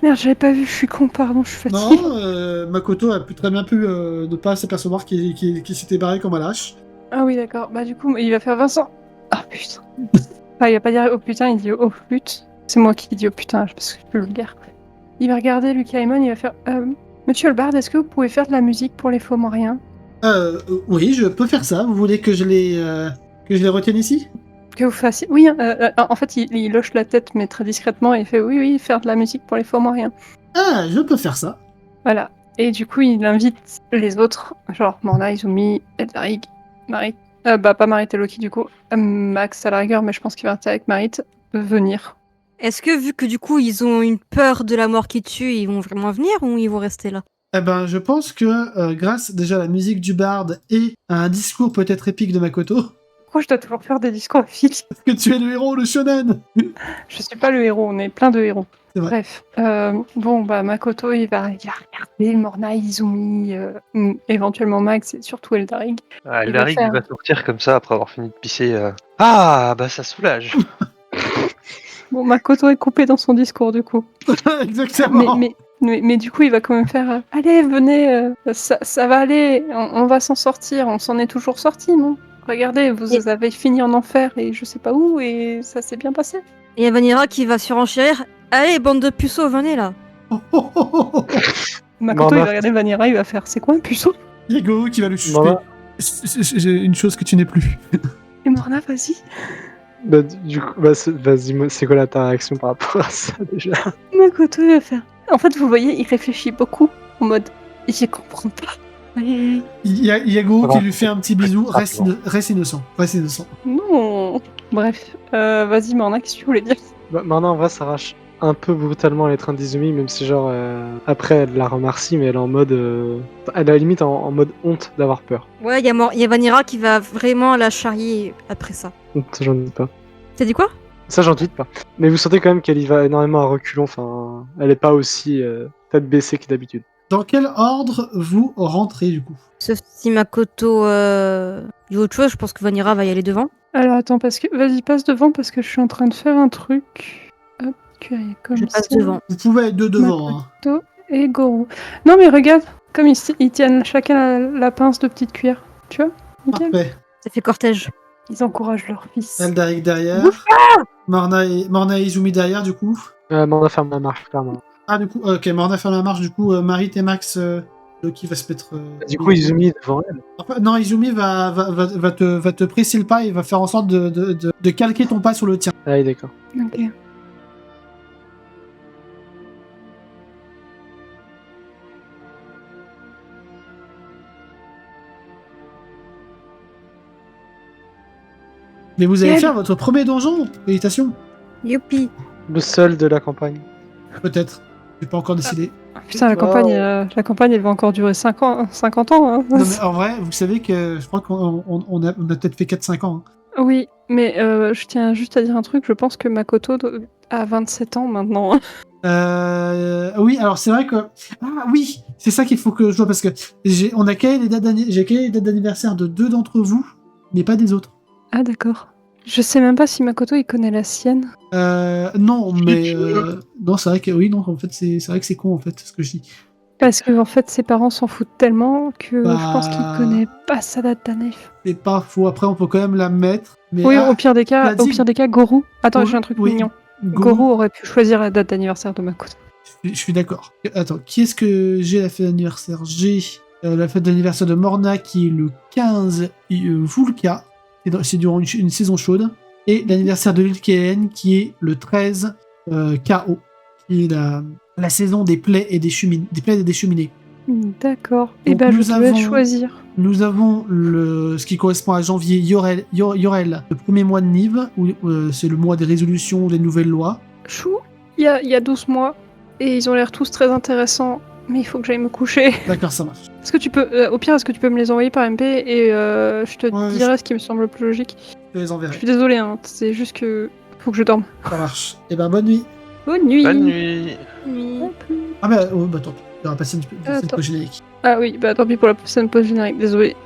Merde, j'avais pas vu, je suis con, pardon, je suis fatiguée. Non, Makoto a très bien pu ne pas s'apercevoir qu'il s'était barré comme un lâche. Ah oui, d'accord. Bah, du coup, il va faire Vincent. Ah putain. Enfin, il va pas dire oh putain, il dit oh flûte. C'est moi qui dis oh putain, parce que je suis plus vulgaire. Il va regarder Lucas Aymon, il va faire Monsieur le Bard, est-ce que vous pouvez faire de la musique pour les Fomoriens? Oui, je peux faire ça. Vous voulez que je les retienne ici? Que vous fassiez. Oui, en fait, il hoche la tête, mais très discrètement, et il fait oui, faire de la musique pour les Fomoriens. Ah, je peux faire ça. Voilà. Et du coup, il invite les autres, genre Morna, Izumi, Eldarig, Marit. Pas Marit et Loki, du coup. Max à la rigueur, mais je pense qu'il va rester avec Marit, de venir. Est-ce que vu que du coup ils ont une peur de la mort qui tue, ils vont vraiment venir ou ils vont rester là? Eh ben, je pense que grâce déjà à la musique du barde et à un discours peut-être épique de Makoto, Pourquoi je dois toujours faire des discours épiques? parce que tu es le héros, le shonen. Je suis pas le héros, on est plein de héros. C'est vrai. Bref, bon, bah Makoto, il va regarder Morna, Izumi, éventuellement Max et surtout Eldarig. Ah, Il va Eldarig, faire- il va sortir comme ça après avoir fini de pisser. Ah, bah ça soulage. Bon, Makoto est coupé dans son discours, du coup. Exactement. Mais du coup, il va quand même faire allez, venez, ça va aller, on va s'en sortir, on s'en est toujours sorti, non? Regardez, vous avez fini en enfer et je sais pas où, et ça s'est bien passé. Et il y a Vanilla qui va surenchérir. Allez, bande de puceaux, venez là. Makoto, Morna. il va regarder Vanilla, il va faire c'est quoi un puceau? Yago qui va le chuter. Morna. J'ai une chose que tu n'es plus. Et Morna, vas-y. Bah, du coup, vas-y, c'est quoi ta réaction par rapport à ça déjà? Makoto, il va faire. En fait, vous voyez, il réfléchit beaucoup en mode je comprends pas. Aïe, Il y a Yago Ça qui va. lui fait un petit bisou. Ah, Reste innocent. Reste innocent. non. Bref, vas-y, Morna, qu'est-ce que tu voulais dire? Bah, Marna, en vrai, s'arrache un peu brutalement les trains d'Izumi, même si, genre, après, elle la remercie, mais elle est en mode. Elle est à la limite en mode honte d'avoir peur. Ouais, il y a Vanilla qui va vraiment la charrier après ça. Ça, j'en doute pas. T'as dit quoi? Ça, j'en doute pas. Mais vous sentez quand même qu'elle y va énormément à reculons, enfin, elle est pas aussi tête baissée que d'habitude. Dans quel ordre vous rentrez du coup? Sauf si Makoto dit autre chose, je pense que Vanilla va y aller devant. Alors attends, parce que vas-y, passe devant parce que je suis en train de faire un truc. Hop, cueillir comme Je ça. passe devant. Vous pouvez être deux devant. Hein. Makoto et Goro. Non mais regarde, comme ils tiennent chacun la pince de petite cuillère. Tu vois? Nickel. Parfait. Ça fait cortège. Ils encouragent leur fils. Eldarig derrière. Morna et Izumi derrière du coup. Marna ferme la marche, clairement. Ah du coup, ok, Morna ferme la marche. Du coup, Marit et Max, Loki va se mettre. Du coup, Izumi est devant elle. Enfin, non, Izumi va te presser le pas et va faire en sorte de calquer ton pas sur le tien. Ah oui, d'accord. Ok. Mais vous allez Quel- faire votre premier donjon. Félicitations. Youpi. Le seul de la campagne. Peut-être. J'ai pas encore décidé. Putain, la campagne, elle va encore durer 50 ans. Hein. Non, mais en vrai, vous savez que je crois qu'on a peut-être fait 4-5 ans. Hein. Oui, mais je tiens juste à dire un truc. Je pense que Makoto a 27 ans maintenant. Hein. Oui, alors c'est vrai que... Ah oui, c'est ça qu'il faut que je vois, parce que j'ai calé les dates d'anniversaire de 2 d'entre vous, mais pas des autres. Ah d'accord. Je sais même pas si Makoto il connaît la sienne. Non, mais... non, c'est vrai que... Oui, non, en fait, c'est vrai que c'est con, en fait, ce que je dis. Parce que en fait ses parents s'en foutent tellement que Bah, je pense qu'il connaît pas sa date d'année. C'est pas faux. Après, on peut quand même la mettre. Mais, Oui, au pire des cas, Goru. Attends, Goru, j'ai un truc oui. mignon. Goru aurait pu choisir la date d'anniversaire de Makoto. Je suis d'accord. Attends, qui est-ce que j'ai la fête d'anniversaire? J'ai la fête d'anniversaire de Morna qui est le 15 Vulca. C'est durant une saison chaude. Et l'anniversaire de Lilkeen qui est le 13 KO. Qui est la saison des plaies et des cheminées. D'accord. Et Donc, ben je nous te laisse avons- choisir. Nous avons ce qui correspond à janvier, Yorel, le premier mois de Nive, où c'est le mois des résolutions, des nouvelles lois. Chou, il y a 12 mois et ils ont l'air tous très intéressants. Mais il faut que j'aille me coucher. D'accord, ça marche. Est-ce que tu peux, au pire, est-ce que tu peux me les envoyer par MP et je te Ouais, dirai ce qui me semble le plus logique. Je les Je enverrai. suis désolée, hein, c'est juste que faut que je dorme. Ça marche. Et ben, bonne nuit. Bonne nuit. Bonne nuit. Oui. Ah bah, tant pis. Il y aura pas de scène Attends. post-générique. Ah oui, bah tant pis pour la scène post-générique, désolée.